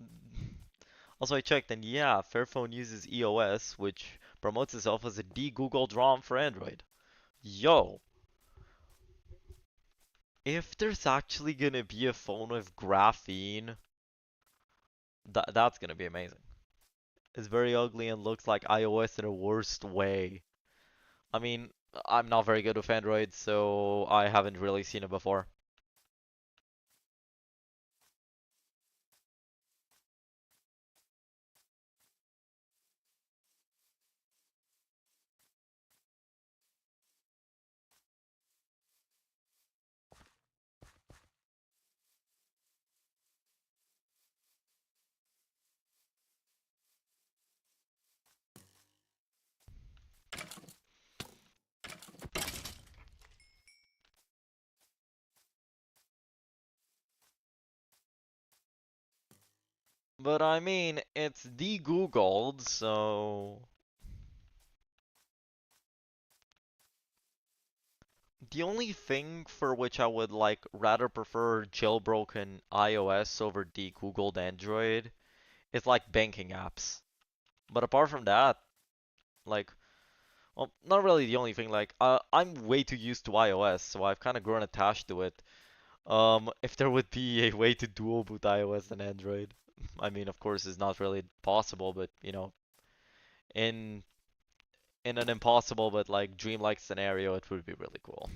Also, I checked, and yeah, Fairphone uses EOS, which promotes itself as a de-Googled ROM for Android. Yo, if there's actually gonna be a phone with graphene, that's gonna be amazing. It's very ugly and looks like iOS in a worst way. I mean, I'm not very good with Android, so I haven't really seen it before. But I mean, it's de-Googled, so... The only thing for which I would like rather prefer jailbroken iOS over de-Googled Android is like banking apps. But apart from that, like, well, not really the only thing. Like, I'm way too used to iOS, so I've kind of grown attached to it. If there would be a way to dual boot iOS and Android, I mean, of course, it's not really possible, but you know, in in an impossible but like dreamlike scenario, it would be really cool.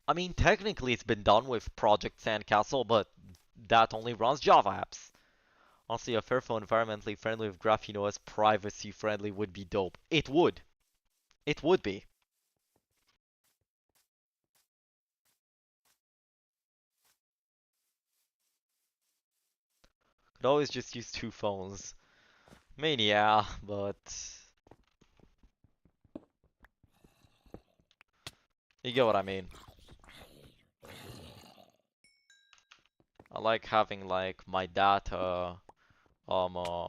I mean, technically, it's been done with Project Sandcastle, but that only runs Java apps. Honestly, a Fairphone environmentally friendly with Graphene OS privacy friendly would be dope. It would. It would be. Could always just use two phones. I mean, yeah, but you get what I mean. I like having like my data, um, uh,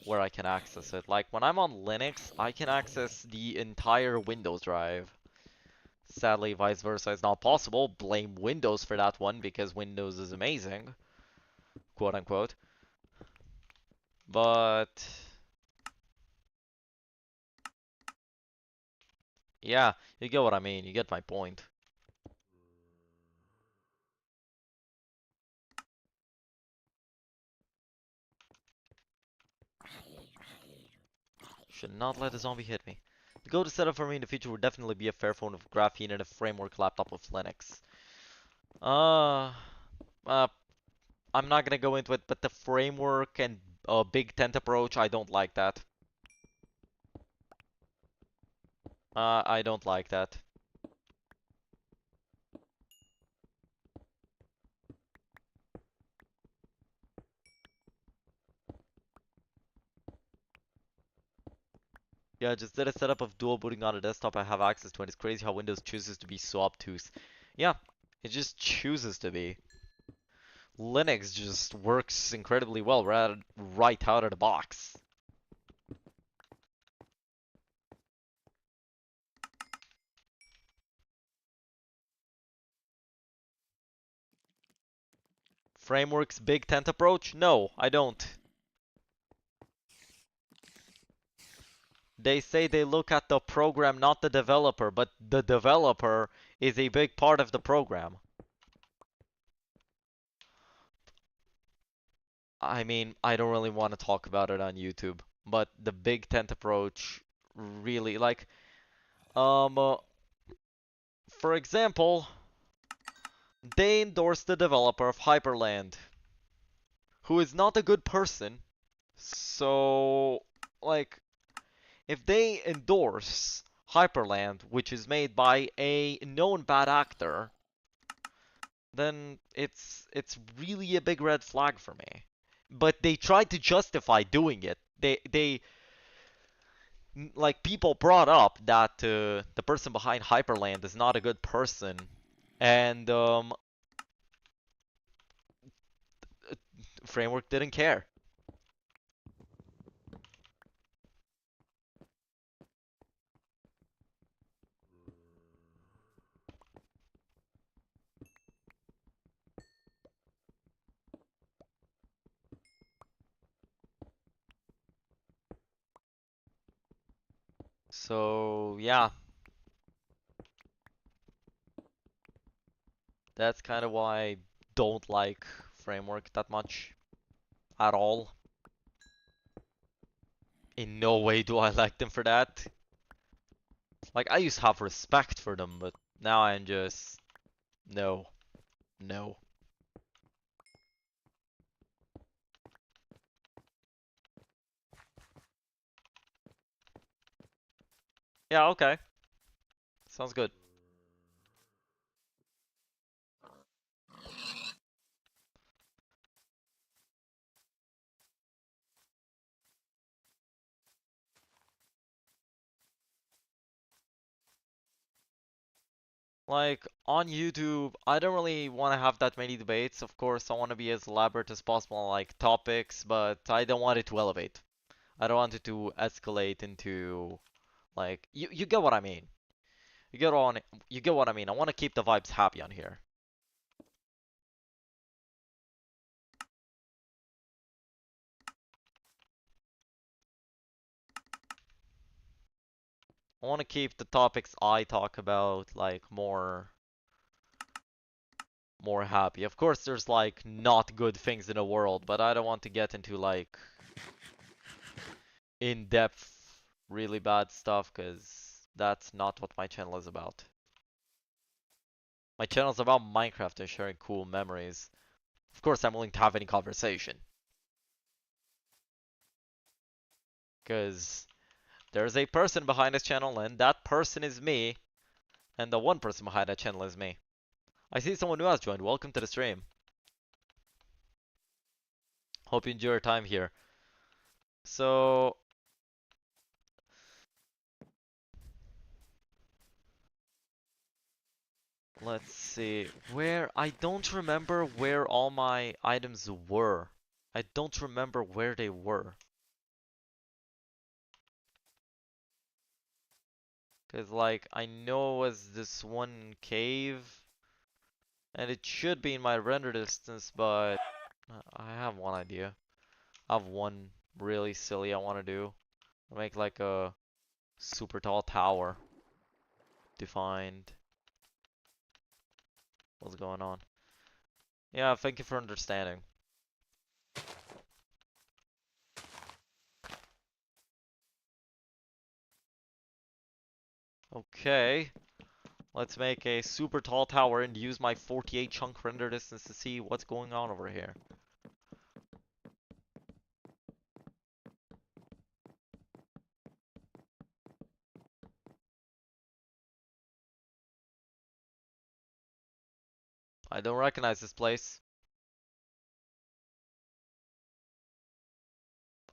where I can access it. Like when I'm on Linux, I can access the entire Windows drive. Sadly, vice versa is not possible. Blame Windows for that one because Windows is amazing, quote unquote. But yeah, you get what I mean. You get my point. Should not let a zombie hit me. The go-to setup for me in the future would definitely be a Fairphone with graphene and a framework laptop with Linux. Uh, uh, I'm not gonna go into it, but the framework and big tent approach, I don't like that. I don't like that. Yeah, just did a setup of dual booting on a desktop I have access to, and it's crazy how Windows chooses to be so obtuse. Yeah, it just chooses to be. Linux just works incredibly well right out of the box. Framework's big tent approach? No, I don't. They say they look at the program, not the developer, but the developer is a big part of the program. I mean, I don't really want to talk about it on YouTube, but the big tent approach really, like, um, uh, for example, they endorsed the developer of Hyperland, who is not a good person. So, like, if they endorse Hyperland, which is made by a known bad actor, then it's really a big red flag for me. But they tried to justify doing it. They like people brought up that the person behind Hyperland is not a good person, and Framework didn't care. So yeah, that's kind of why I don't like Framework that much at all. In no way do I like them for that. Like I used to have respect for them, but now I'm just no, no. Yeah, okay. Sounds good. Like, on YouTube, I don't really want to have that many debates. Of course, I want to be as elaborate as possible on, like, topics, but I don't want it to elevate. I don't want it to escalate into, like, you get what I mean. You get what I mean. I want to keep the vibes happy on here. I want to keep the topics I talk about, like, more happy. Of course, there's, like, not good things in the world, but I don't want to get into, like, in-depth, really bad stuff, because that's not what my channel is about. My channel is about Minecraft and sharing cool memories. Of course, I'm willing to have any conversation. Because there's a person behind this channel, and that person is me. And the one person behind that channel is me. I see someone who has joined. Welcome to the stream. Hope you enjoy your time here. So, let's see. I don't remember where all my items were. I don't remember where they were. Cause like I know it was this one cave, and it should be in my render distance, but I have one idea. I have one really silly I want to do. Make like a super tall tower to find what's going on. Yeah, thank you for understanding. Okay, let's make a super tall tower and use my 48 chunk render distance to see what's going on over here. I don't recognize this place.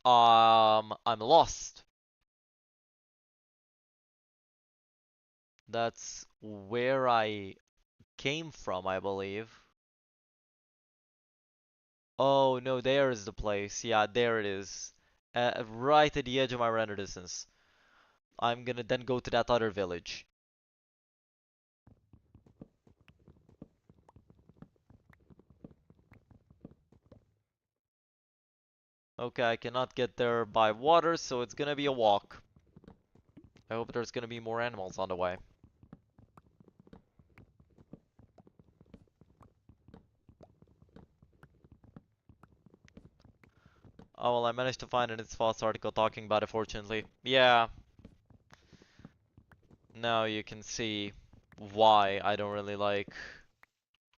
I'm lost. That's where I came from, I believe. Oh no, there is the place. Yeah, there it is. Right at the edge of my render distance. I'm gonna then go to that other village. Okay, I cannot get there by water, so it's gonna be a walk. I hope there's gonna be more animals on the way. Oh well, I managed to find an InSFOS article talking about it, fortunately. Yeah, now you can see why I don't really like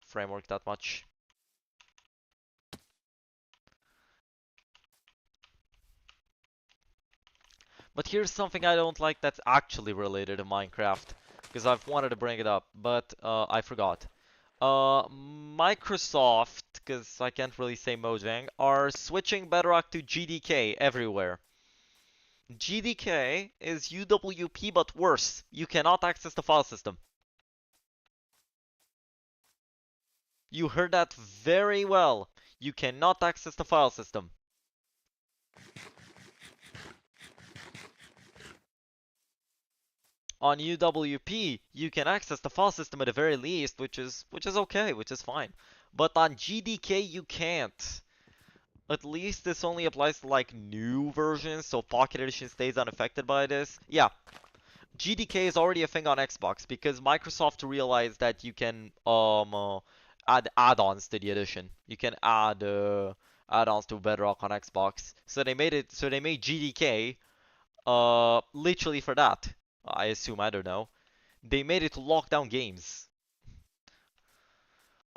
framework that much. But here's something I don't like that's actually related to Minecraft, because I've wanted to bring it up, but I forgot. Microsoft, because I can't really say Mojang, are switching Bedrock to GDK everywhere. GDK is UWP but worse. You cannot access the file system. You heard that very well. You cannot access the file system. On UWP, you can access the file system at the very least, which is okay, which is fine. But on GDK, you can't. At least this only applies to like new versions, so Pocket Edition stays unaffected by this. Yeah, GDK is already a thing on Xbox because Microsoft realized that you can add add-ons to the edition. You can add add-ons to Bedrock on Xbox. So they made GDK literally for that. I assume, I don't know. They made it to lock down games.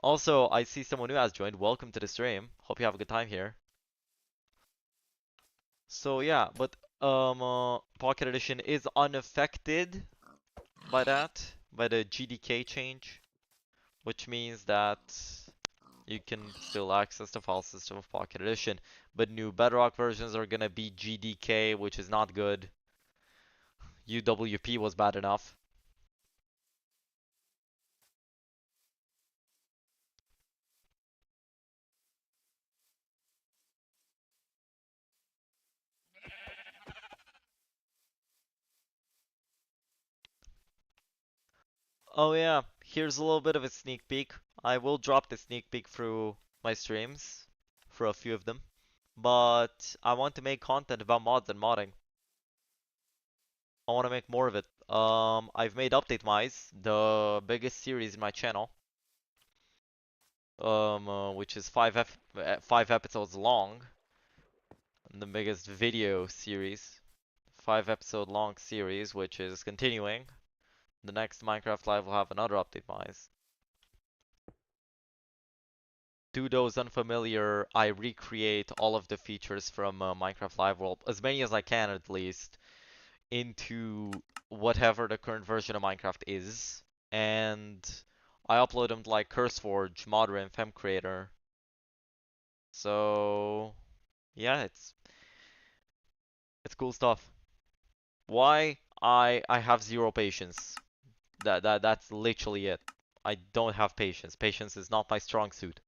Also, I see someone who has joined. Welcome to the stream. Hope you have a good time here. So yeah, but Pocket Edition is unaffected by that, by the GDK change, which means that you can still access the file system of Pocket Edition, but new Bedrock versions are gonna be GDK, which is not good. UWP was bad enough. Oh yeah, here's a little bit of a sneak peek. I will drop the sneak peek through my streams, for a few of them. But I want to make content about mods and modding. I want to make more of it. I've made Update Mice, the biggest series in my channel, which is 5 episodes long, and the biggest video series, 5 episode long series, which is continuing. The next Minecraft Live will have another Update Mice. To those unfamiliar, I recreate all of the features from Minecraft Live World, as many as I can at least, into whatever the current version of Minecraft is, and I upload them to like CurseForge, Modder, and FemCreator. So yeah, it's cool stuff. Why? I have zero patience. That's literally it. I don't have patience. Patience is not my strong suit.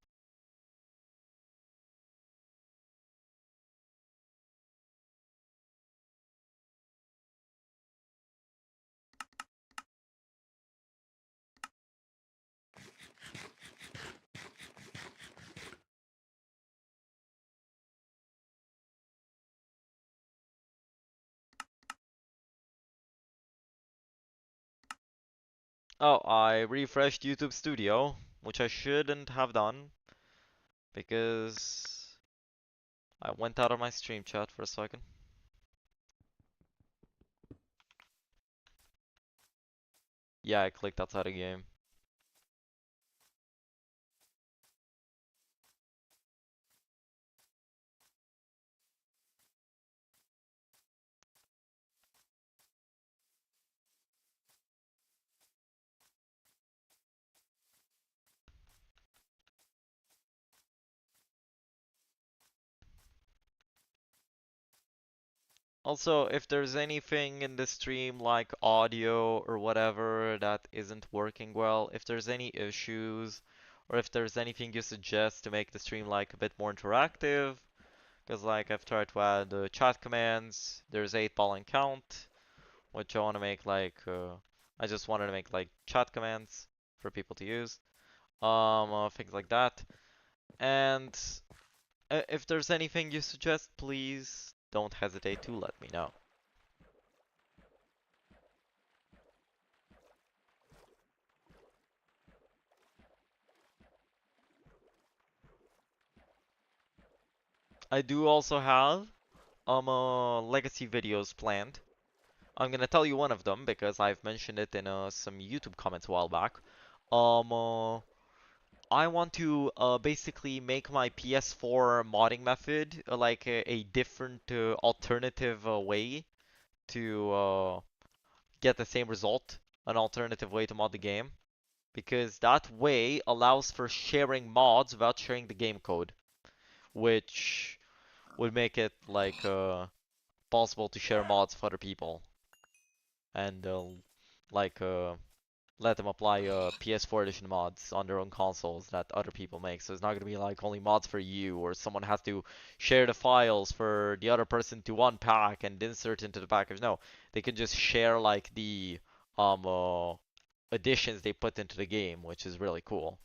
Oh, I refreshed YouTube Studio, which I shouldn't have done because I went out of my stream chat for a second. Yeah, I clicked outside the game. Also, if there's anything in the stream like audio or whatever that isn't working well, if there's any issues, or if there's anything you suggest to make the stream like a bit more interactive, because like I've tried to add chat commands, there's 8 ball and count, which I want to make like, I just wanted to make like chat commands for people to use, things like that. And if there's anything you suggest, please don't hesitate to let me know. I do also have legacy videos planned. I'm gonna tell you one of them because I've mentioned it in some YouTube comments a while back. Um, uh, I want to basically make my PS4 modding method like a different alternative way to get the same result, an alternative way to mod the game, because that way allows for sharing mods without sharing the game code, which would make it like possible to share mods with other people and like let them apply PS4 edition mods on their own consoles that other people make. So it's not gonna be like only mods for you, or someone has to share the files for the other person to unpack and insert into the package. No, they can just share like the um uh, additions they put into the game, which is really cool.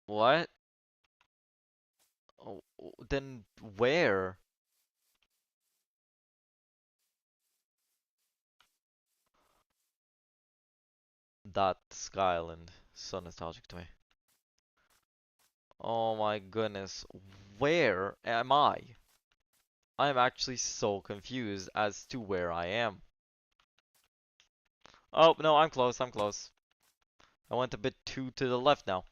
What? Oh, then where? That Sky Island. So nostalgic to me. Oh my goodness. Where am I? I'm actually so confused as to where I am. Oh, no, I'm close, I'm close. I went a bit too to the left now.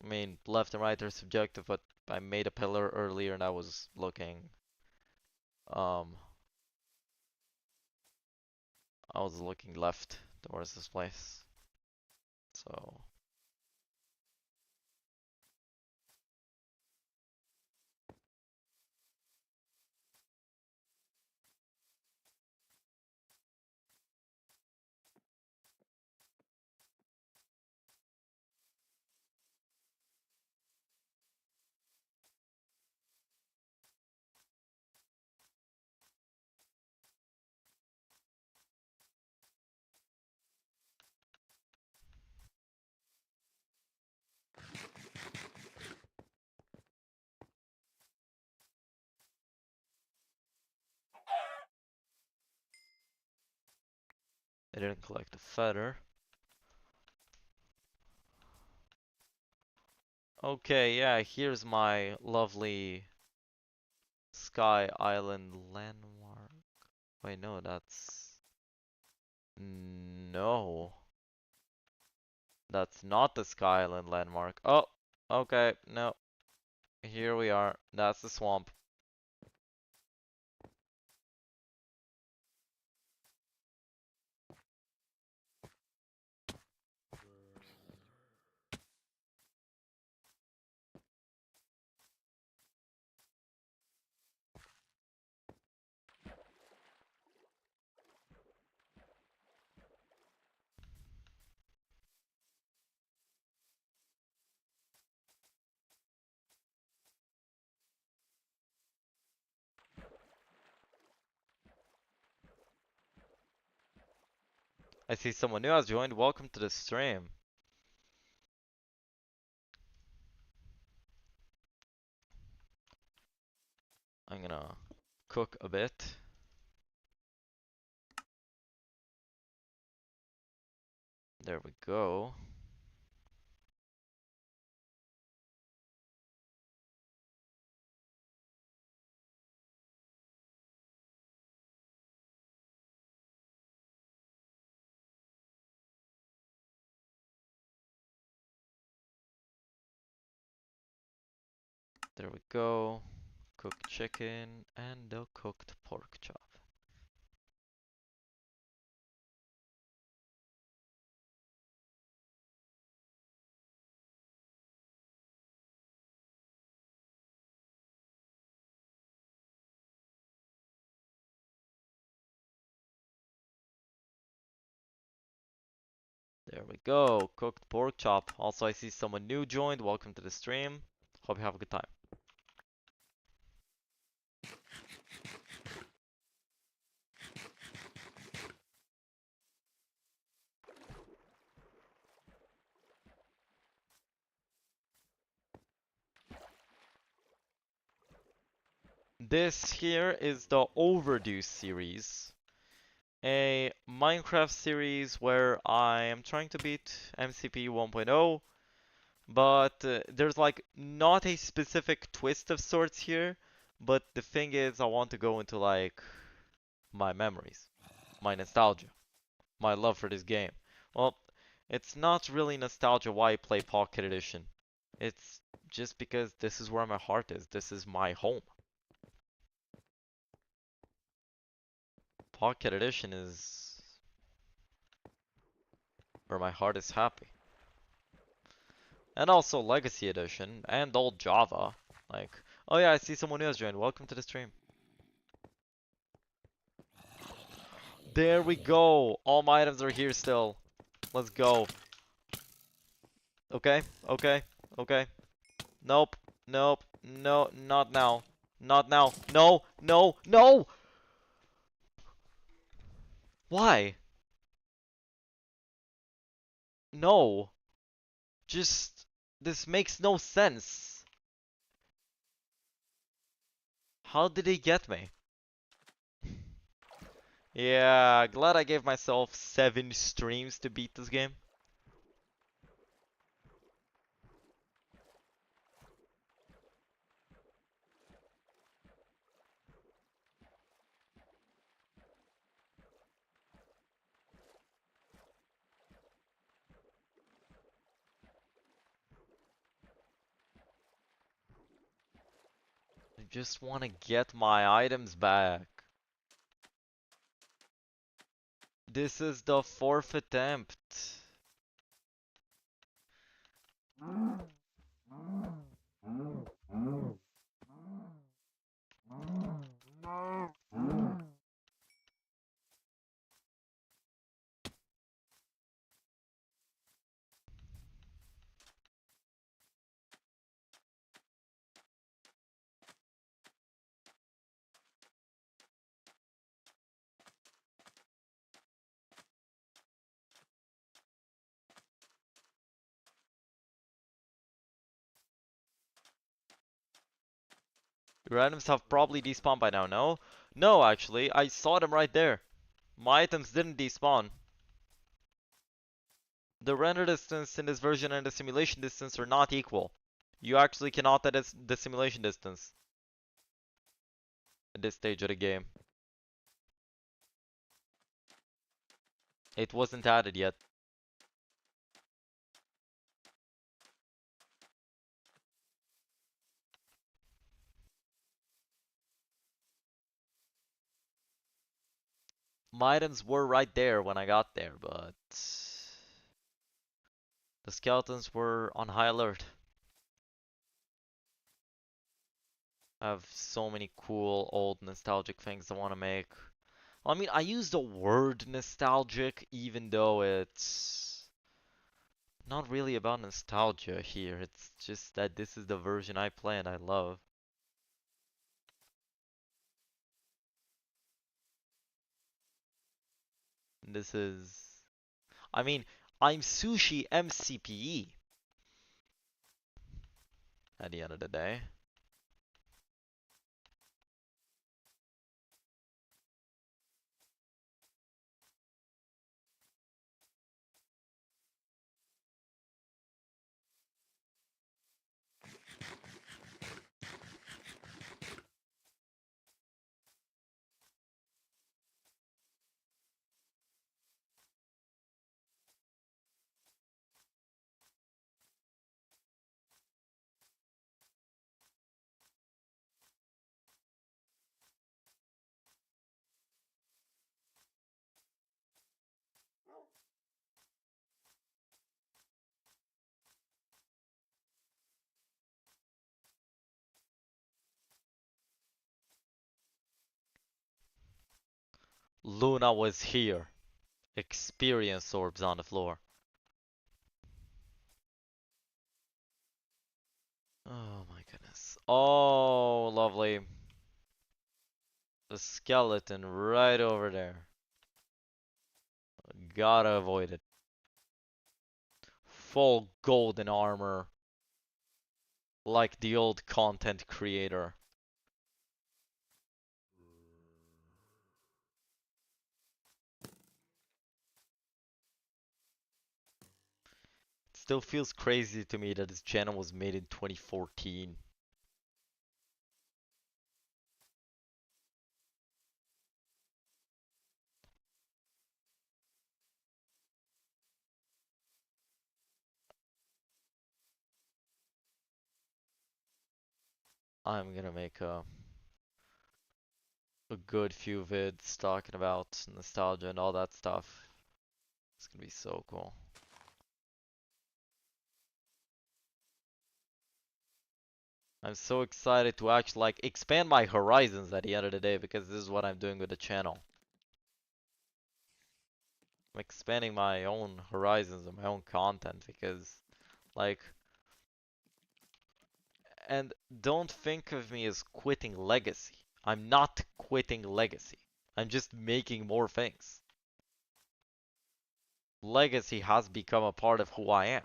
I mean, left and right are subjective, but I made a pillar earlier and I was um, looking left towards this place. So, I didn't collect the feather. Okay, yeah, here's my lovely Sky Island landmark. Wait, no, that's... No. That's not the Sky Island landmark. Oh, okay, no. Here we are. That's the swamp. I see someone new has joined. Welcome to the stream. I'm gonna cook a bit. There we go. There we go. Cooked chicken and a cooked pork chop. There we go. Cooked pork chop. Also, I see someone new joined. Welcome to the stream. Hope you have a good time. This here is the Overdue series, a Minecraft series where I am trying to beat MCPE 1.0, but there's like not a specific twist of sorts here, but the thing is I want to go into like my memories, my nostalgia, my love for this game. Well, it's not really nostalgia why I play Pocket Edition. It's just because this is where my heart is. This is my home. Pocket Edition is where my heart is happy. And also Legacy Edition and old Java. Like, oh yeah, I see someone new has joined. Welcome to the stream. There we go. All my items are here still. Let's go. Okay, okay, okay. Nope, nope, no, not now. Not now. No, no, no! Why? No. Just, this makes no sense. How did he get me? Yeah, glad I gave myself 7 streams to beat this game. I just want to get my items back. This is the 4th attempt. Your items have probably despawned by now, no? No, actually, I saw them right there. My items didn't despawn. The render distance in this version and the simulation distance are not equal. You actually cannot edit the simulation distance at this stage of the game. It wasn't added yet. My items were right there when I got there, but the skeletons were on high alert. I have so many cool old nostalgic things I want to make. I mean, I use the word nostalgic even though it's not really about nostalgia here. It's just that this is the version I play and I love. This is I mean, I'm Sushi MCPE at the end of the day. Luna was here. Experience orbs on the floor. Oh my goodness. Oh, lovely. The skeleton right over there. Gotta avoid it. Full golden armor. Like the old content creator. It still feels crazy to me that this channel was made in 2014. I'm gonna make a good few vids talking about nostalgia and all that stuff. It's gonna be so cool. I'm so excited to actually like expand my horizons at the end of the day because this is what I'm doing with the channel. I'm expanding my own horizons and my own content because like and don't think of me as quitting Legacy. I'm not quitting Legacy. I'm just making more things. Legacy has become a part of who I am.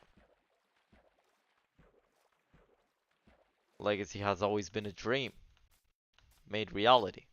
Legacy has always been a dream made reality.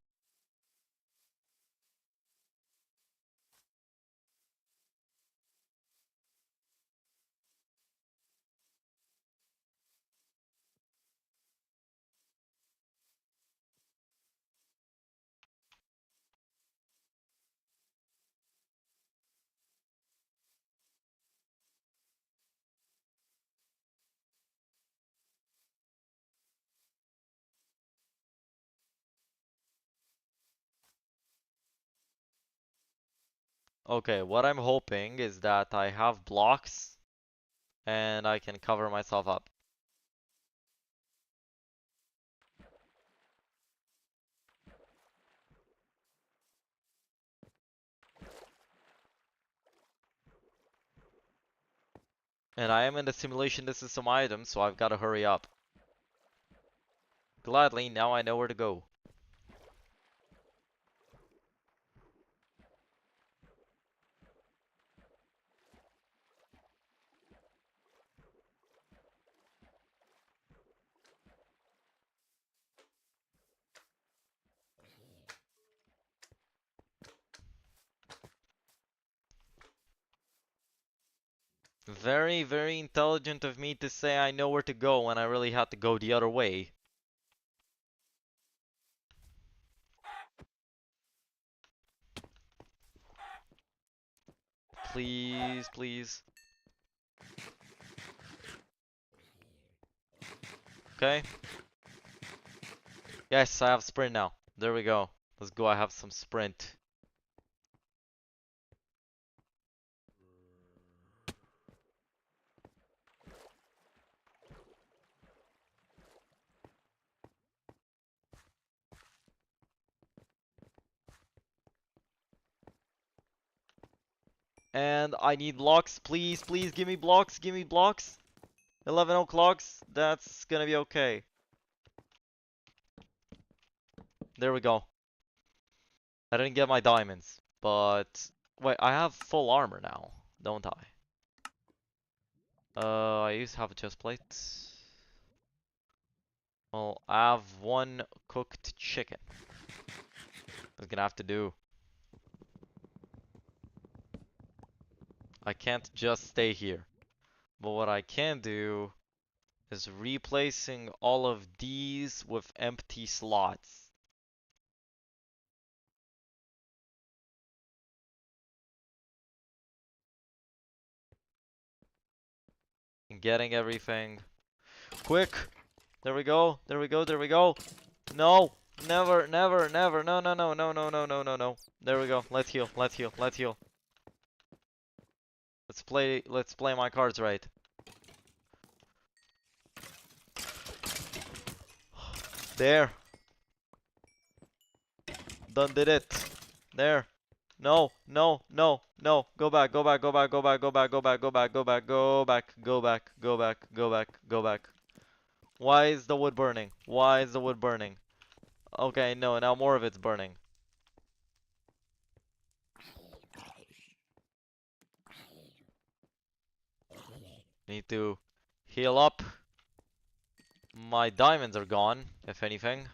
Okay, what I'm hoping is that I have blocks and I can cover myself up. And I am in the simulation, this is some items, so I've got to hurry up. Gladly, now I know where to go. Very, very intelligent of me to say I know where to go when I really had to go the other way. Please, please. Okay. Yes, I have sprint now. There we go. Let's go, I have some sprint. And I need blocks. Please, please give me blocks. Give me blocks. 11 o'clocks. That's gonna be okay. There we go. I didn't get my diamonds, but wait, I have full armor now. Don't I? I used to have a chest plate. Well, I have one cooked chicken. That's gonna have to do. I can't just stay here. But what I can do is replacing all of these with empty slots. And getting everything. Quick! There we go, there we go, there we go. No! Never, never, never. No, no, no, no, no, no, no, no, no. There we go. Let's heal, let's heal, let's heal. Let's play my cards right. There. Done did it. There. No, no, no, no. Go back, go back, go back, go back, go back, go back, go back, go back, go back, go back, go back, go back, go back. Why is the wood burning? Why is the wood burning? Okay, no, now more of it's burning. Need to heal up. My diamonds are gone, if anything.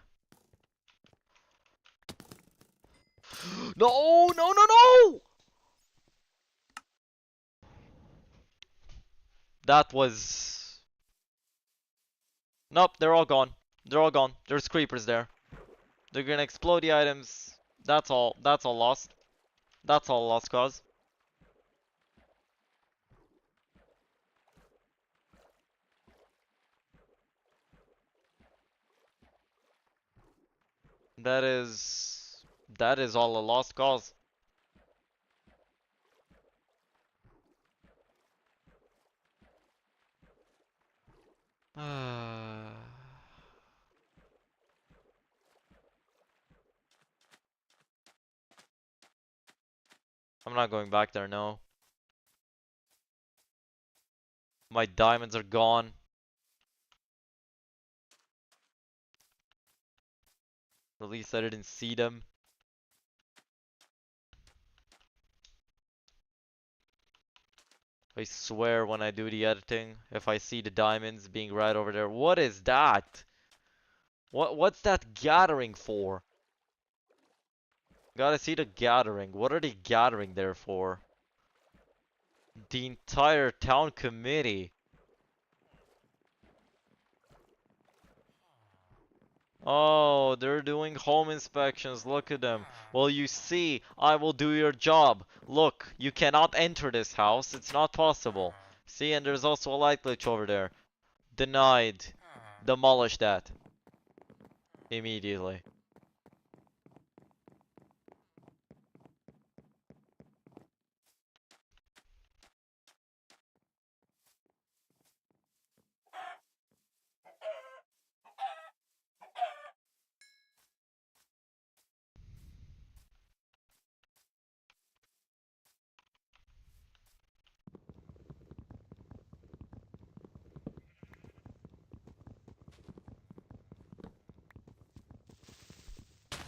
No, no, no, no! That was... Nope, they're all gone. They're all gone. There's creepers there. They're gonna explode the items. That's all. That's all lost. That's all lost cause. That is... That is all a lost cause. I'm not going back there, no. My diamonds are gone. At least I didn't see them. I swear when I do the editing, if I see the diamonds being right over there. What is that? What's that gathering for? Gotta see the gathering. What are they gathering there for? The entire town committee. Oh, they're doing home inspections. Look at them. Well, you see, I will do your job. Look, you cannot enter this house. It's not possible. See, and there's also a light glitch over there. Denied. Demolish that. Immediately.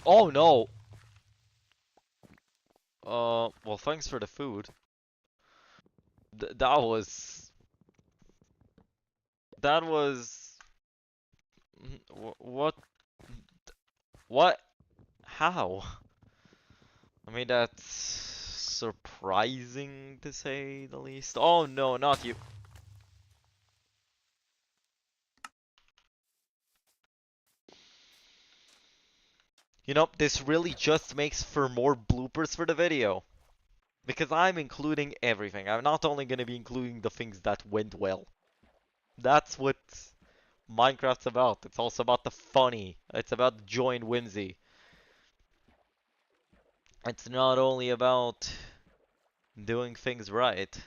Oh no! Well, thanks for the food. That was... That was... What? What? How? I mean, that's surprising to say the least. Oh no, not you. You know, this really just makes for more bloopers for the video. Because I'm including everything. I'm not only going to be including the things that went well. That's what Minecraft's about. It's also about the funny. It's about joy and whimsy. It's not only about doing things right.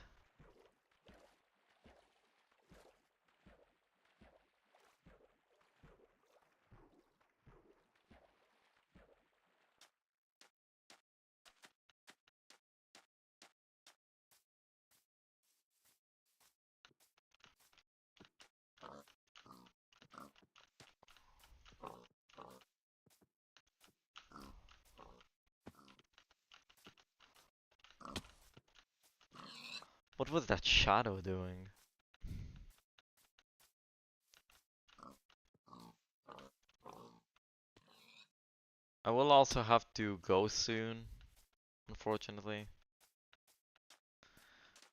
What was that shadow doing? I will also have to go soon, unfortunately.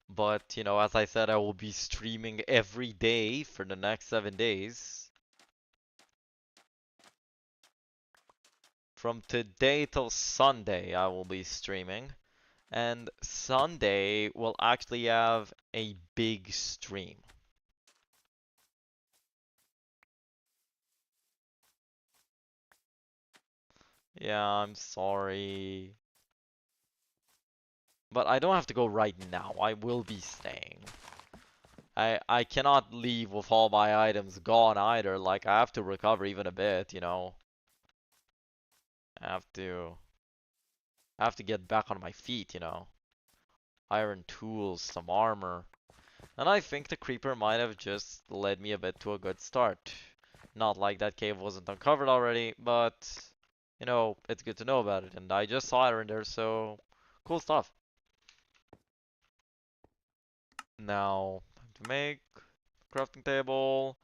But, you know, as I said, I will be streaming every day for the next 7 days. From today till Sunday, I will be streaming. And Sunday will actually have a big stream. Yeah, I'm sorry. But I don't have to go right now. I will be staying. I cannot leave with all my items gone either. Like, I have to recover even a bit, you know. I have to I have to get back on my feet, you know. Iron tools, some armor. And I think the creeper might have just led me a bit to a good start. Not like that cave wasn't uncovered already, but you know, it's good to know about it. And I just saw iron there, so cool stuff. Now, time to make crafting table,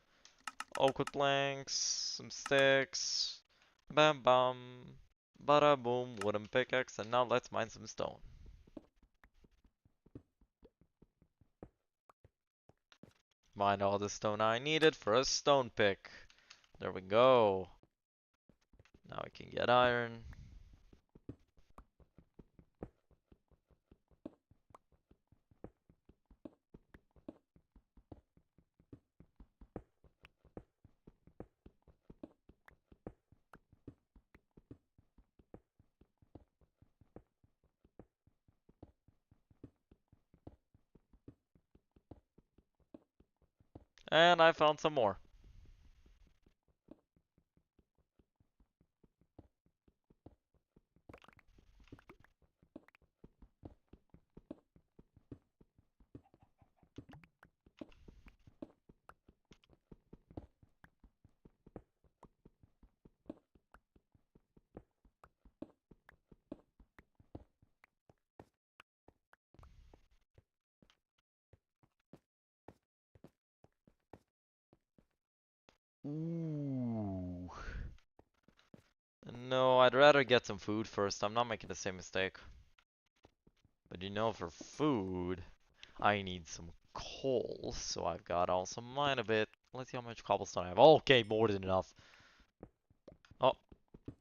oak wood planks, some sticks, bam bam, bada boom, wooden pickaxe, and now let's mine some stone. Mine all the stone I needed for a stone pick. There we go. Now I can get iron. And I found some more. Ooh. No, I'd rather get some food first. I'm not making the same mistake. But you know, for food, I need some coal. So I've got also mine a bit. Let's see how much cobblestone I have. Okay, more than enough. Oh,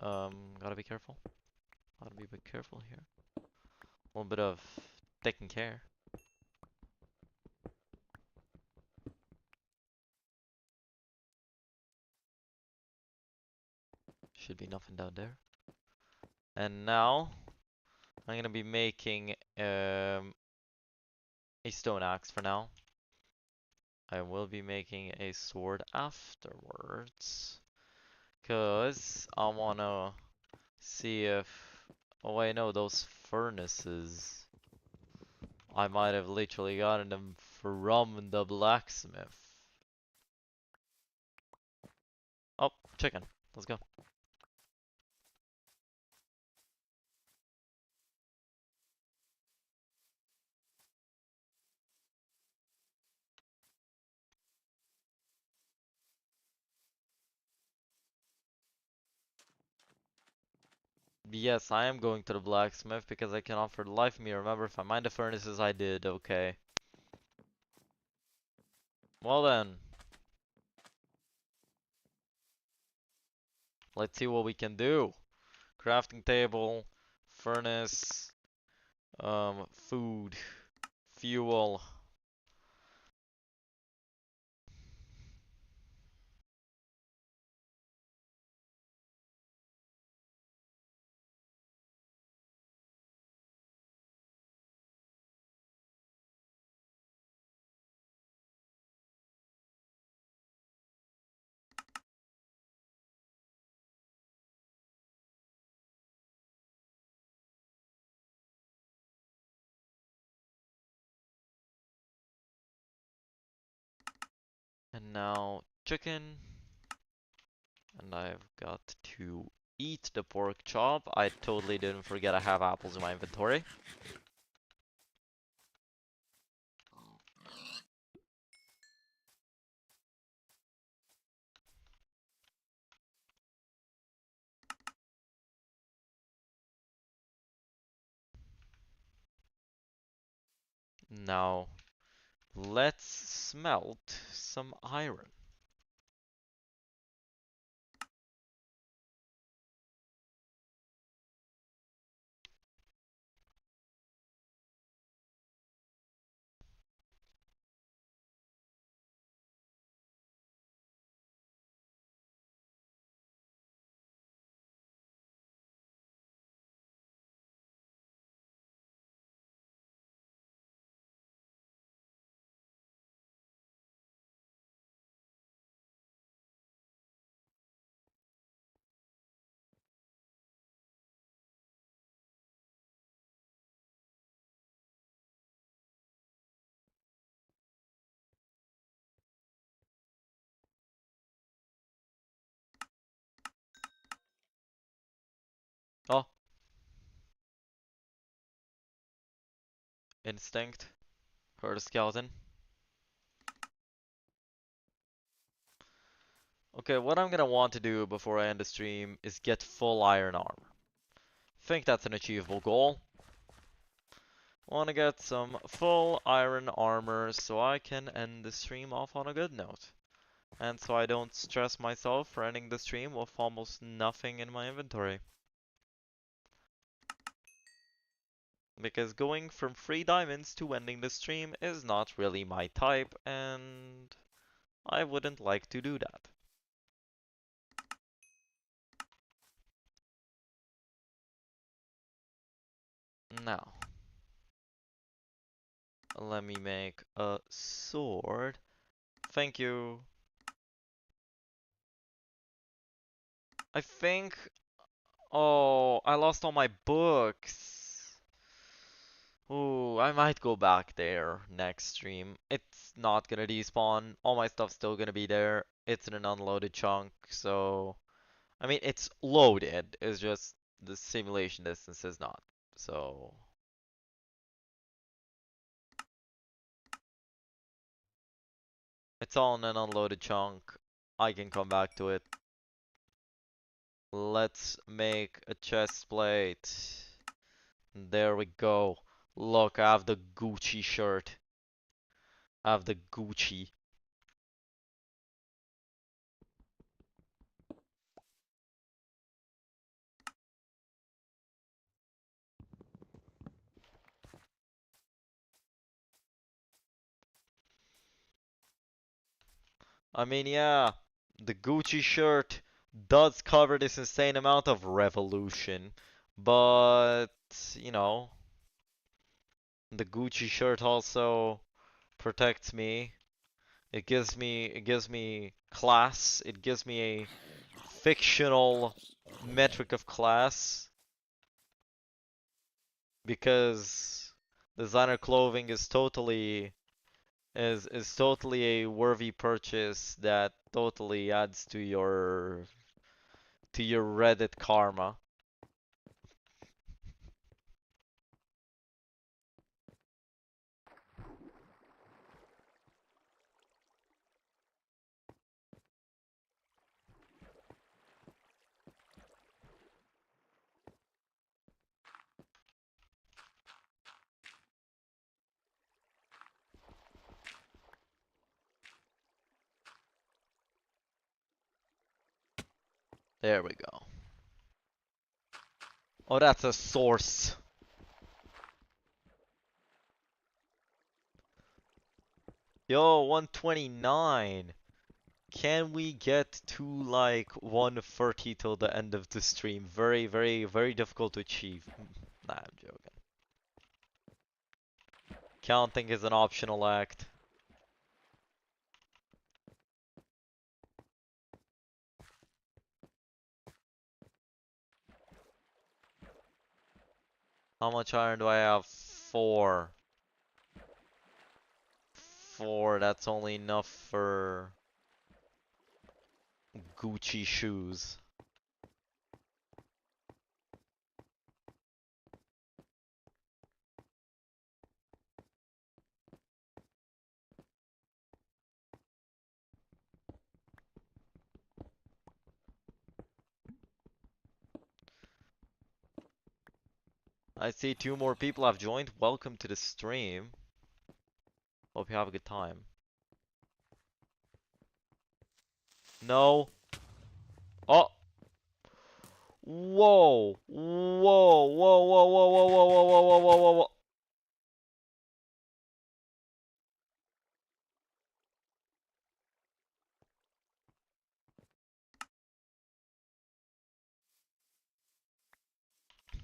gotta be careful. Gotta be a bit careful here. A little bit of taking care. Should be nothing down there. And now, I'm gonna be making a stone axe for now. I will be making a sword afterwards. Cause I wanna see if... Oh wait, no, those furnaces. I might have literally gotten them from the blacksmith. Oh, chicken. Let's go. Yes, I am going to the blacksmith because I cannot for the life of me remember if I mined the furnaces I did. Okay. Well then. Let's see what we can do. Crafting table, furnace, food, fuel. And now chicken. And I've got to eat the pork chop. I totally didn't forget I have apples in my inventory. Now, let's smelt some iron. Oh, instinct. Heard a skeleton. Okay, what I'm gonna want to do before I end the stream is get full iron armor. Think that's an achievable goal. Want to get some full iron armor so I can end the stream off on a good note. And so I don't stress myself for ending the stream with almost nothing in my inventory. Because going from 3 diamonds to ending the stream is not really my type, and I wouldn't like to do that. Now, let me make a sword. Thank you. I think... Oh, I lost all my books. Ooh, I might go back there next stream. It's not gonna despawn. All my stuff's still gonna be there. It's in an unloaded chunk, so... I mean, it's loaded. It's just the simulation distance is not. So... It's all in an unloaded chunk. I can come back to it. Let's make a chest plate. There we go. Look, I have the Gucci shirt. I have the Gucci. I mean, yeah, the Gucci shirt does cover this insane amount of revolution, but, you know, the Gucci shirt also protects me. It gives me class. It gives me a fictional metric of class because designer clothing is totally a worthy purchase that totally adds to your Reddit karma. There we go. Oh, that's a source. Yo, 129. Can we get to like 130 till the end of the stream? Very, very, very difficult to achieve. Nah, I'm joking. Counting is an optional act. How much iron do I have? 4. 4, that's only enough for Gucci shoes. I see 2 more people have joined. Welcome to the stream. Hope you have a good time. No. Oh. Whoa. Whoa. Whoa. Whoa. Whoa. Whoa. Whoa. Whoa. Whoa. Whoa. Whoa. Whoa.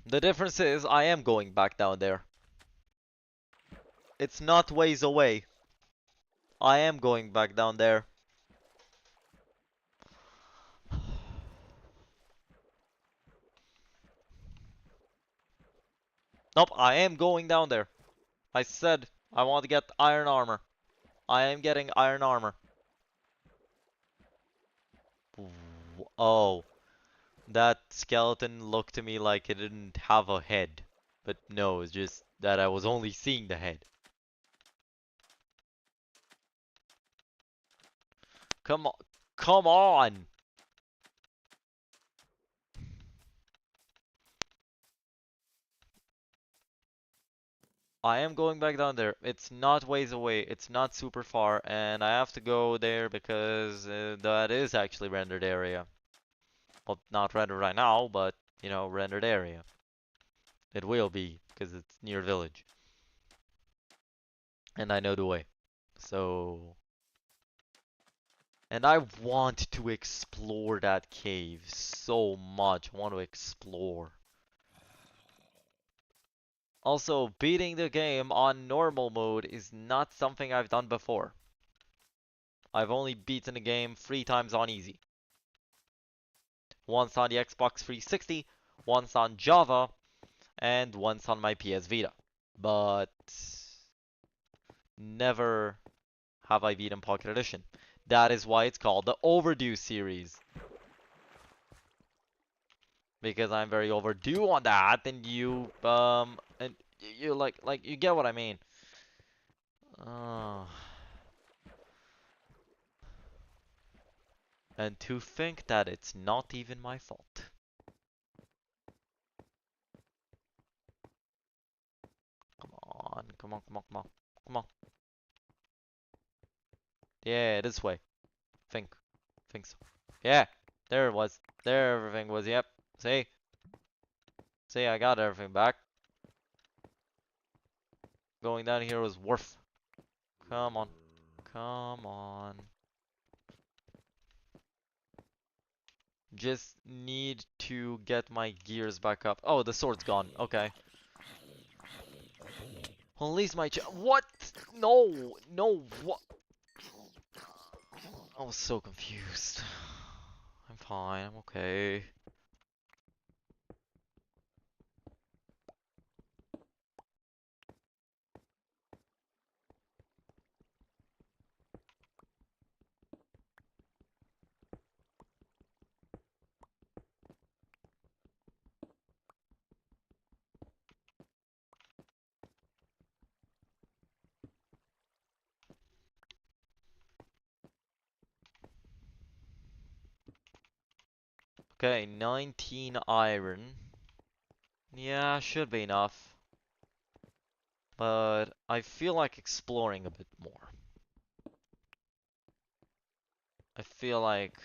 The difference is I am going back down there. It's not ways away. I am going back down there. Nope, I am going down there. I said I want to get iron armor. I am getting iron armor. Oh, that skeleton looked to me like it didn't have a head. But no, it's just that I was only seeing the head. Come on. Come on! I am going back down there. It's not ways away. It's not super far. And I have to go there because that is actually rendered area. Well, not rendered right now, but, you know, rendered area. It will be, because it's near village. And I know the way. So... And I want to explore that cave so much. I want to explore. Also, beating the game on normal mode is not something I've done before. I've only beaten the game 3 times on easy. Once on the Xbox 360, once on Java, and once on my PS Vita. But never have I beaten Pocket Edition. That is why it's called the Overdue series. Because I'm very overdue on that, and you you get what I mean. And to think that it's not even my fault. Come on, come on, come on, come on, come on. Yeah, this way. Think so. Yeah, there it was. There everything was, yep. See? See, I got everything back. Going down here was worth. Come on. Come on. Just need to get my gears back up. Oh, the sword's gone. Okay. Well, at least my what? No, no, what? I was so confused. I'm fine, I'm okay. Okay, 19 iron. Yeah, should be enough. But I feel like exploring a bit more. I feel like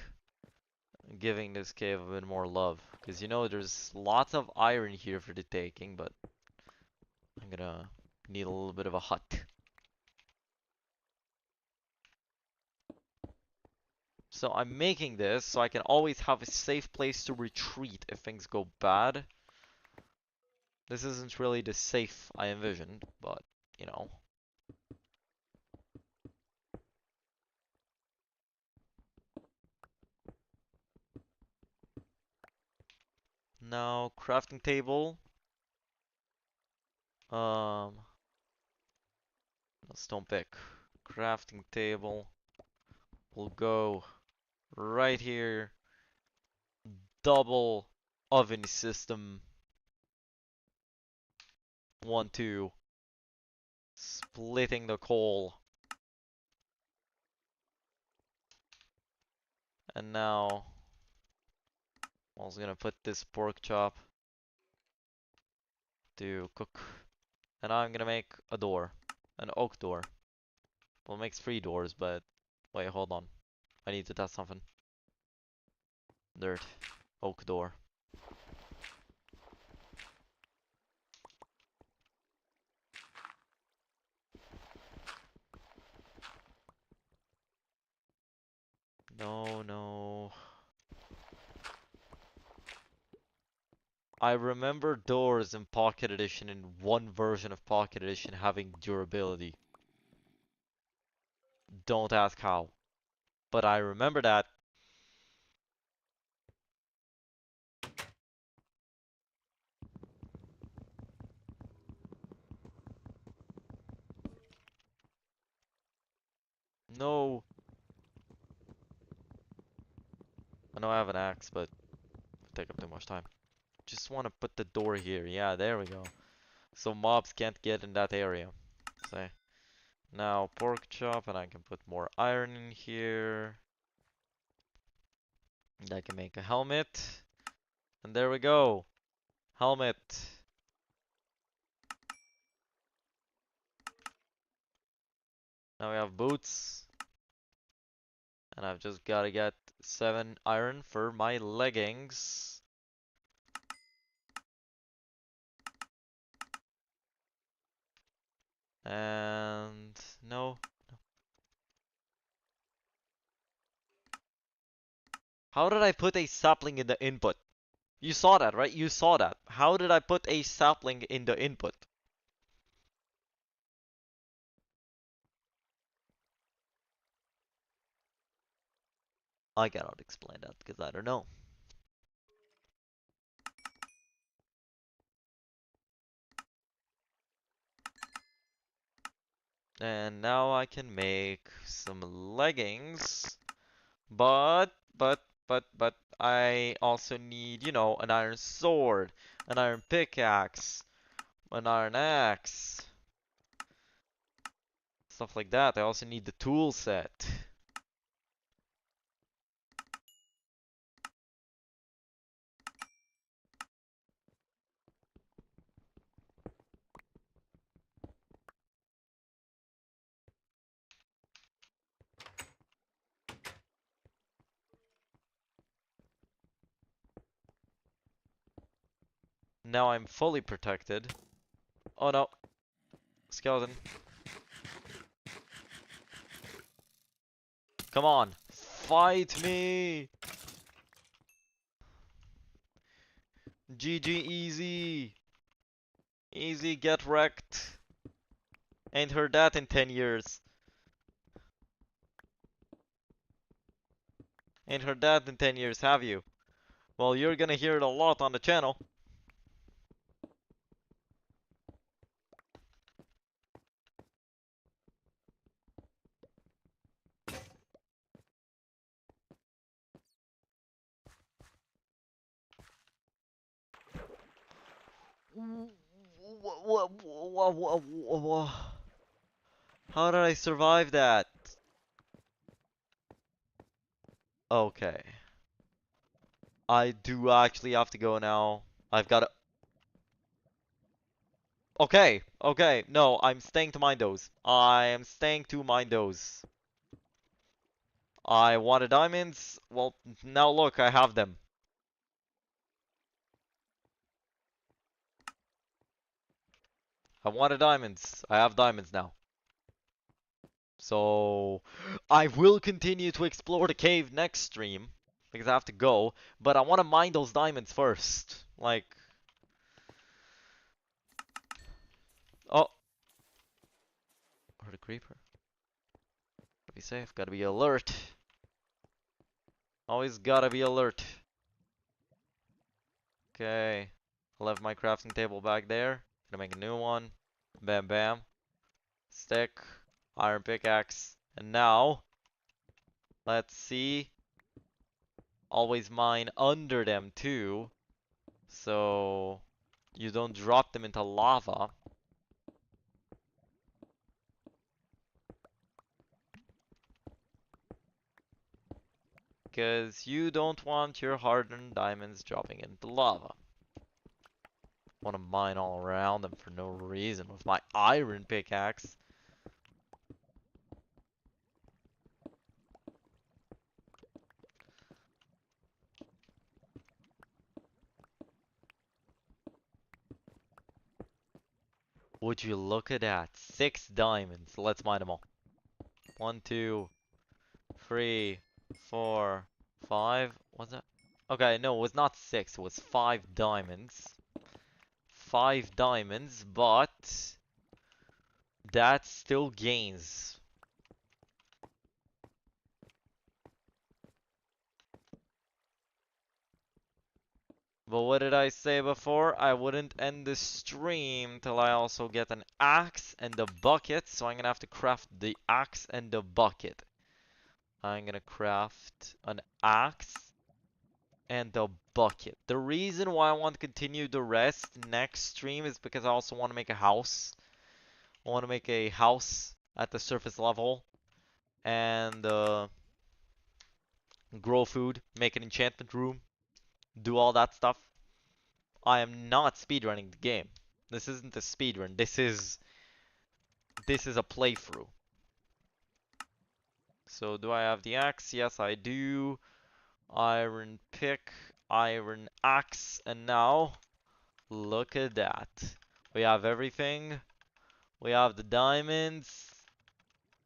giving this cave a bit more love. Because, you know, there's lots of iron here for the taking, but I'm gonna need a little bit of a hut. So I'm making this so I can always have a safe place to retreat if things go bad. This isn't really the safe I envisioned, but, you know. Now, crafting table. Stone pick. Crafting table. We'll go right here. Double oven system. 1, 2. Splitting the coal. And now, I was gonna put this pork chop to cook. And I'm gonna make a door. An oak door. Well, it makes 3 doors, but wait, hold on. I need to test something. Dirt. Oak door. No, no. I remember doors in Pocket Edition in one version of Pocket Edition having durability. Don't ask how. But I remember that. No. I know I have an axe, but it'll take up too much time. Just want to put the door here. Yeah, there we go. So mobs can't get in that area. Say. Now pork chop, and I can put more iron in here. And I can make a helmet. And there we go. Helmet. Now we have boots. And I've just gotta get 7 iron for my leggings. And no. How did I put a sapling in the input? You saw that, right? You saw that. How did I put a sapling in the input? I cannot explain that because I don't know. And now I can make some leggings. But I also need, you know, an iron sword, an iron pickaxe, an iron axe, stuff like that. I also need the tool set. Now I'm fully protected. Oh no, skeleton. Come on, fight me! GG easy. Easy, get wrecked. Ain't heard that in 10 years. Ain't heard that in 10 years, have you? Well, you're gonna hear it a lot on the channel. How did I survive that? Okay. I do actually have to go now. I've got to... Okay, okay. No, I'm staying to mine those. I am staying to mine those. I wanted diamonds. Well, now look, I have them. I wanted diamonds. I have diamonds now. So, I will continue to explore the cave next stream. Because I have to go. But I want to mine those diamonds first. Like... Oh. Or the creeper. Gotta be safe. Gotta be alert. Always gotta be alert. Okay. I left my crafting table back there. Gonna make a new one. Bam bam. Stick. Iron pickaxe. And now, let's see. Always mine under them too. So you don't drop them into lava. Because you don't want your hardened diamonds dropping into lava. Want to mine all around them for no reason with my iron pickaxe. Would you look at that? 6 diamonds. Let's mine them all. 1, 2, 3, 4, 5. Was that? Okay, no, it was not 6. It was 5 diamonds. 5 diamonds, but that still gains. But what did I say before? I wouldn't end the stream till I also get an axe and a bucket. So I'm gonna have to craft the axe and the bucket. I'm gonna craft an axe and a bucket. The reason why I want to continue the rest next stream is because I also want to make a house. I want to make a house at the surface level and grow food, make an enchantment room, do all that stuff. I am not speedrunning the game. This isn't a speedrun. This is a playthrough. So do I have the axe? Yes, I do. Iron pick, iron axe, and now look at that. We have everything. We have the diamonds.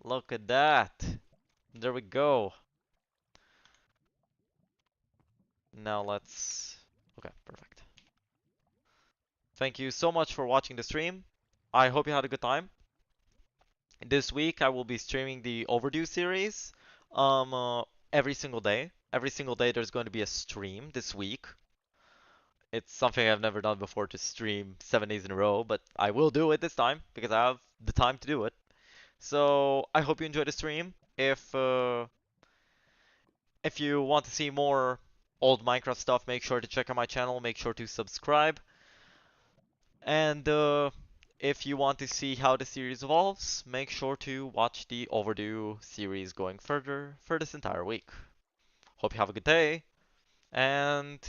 Look at that. There we go. Now let's... Okay, perfect. Thank you so much for watching the stream. I hope you had a good time. This week I will be streaming the Overdue series every single day. Every single day there's going to be a stream this week. It's something I've never done before to stream 7 days in a row, but I will do it this time because I have the time to do it. So I hope you enjoyed the stream. If you want to see more old Minecraft stuff, make sure to check out my channel. Make sure to subscribe. And if you want to see how the series evolves, make sure to watch the Overdue series going further for this entire week. Hope you have a good day, and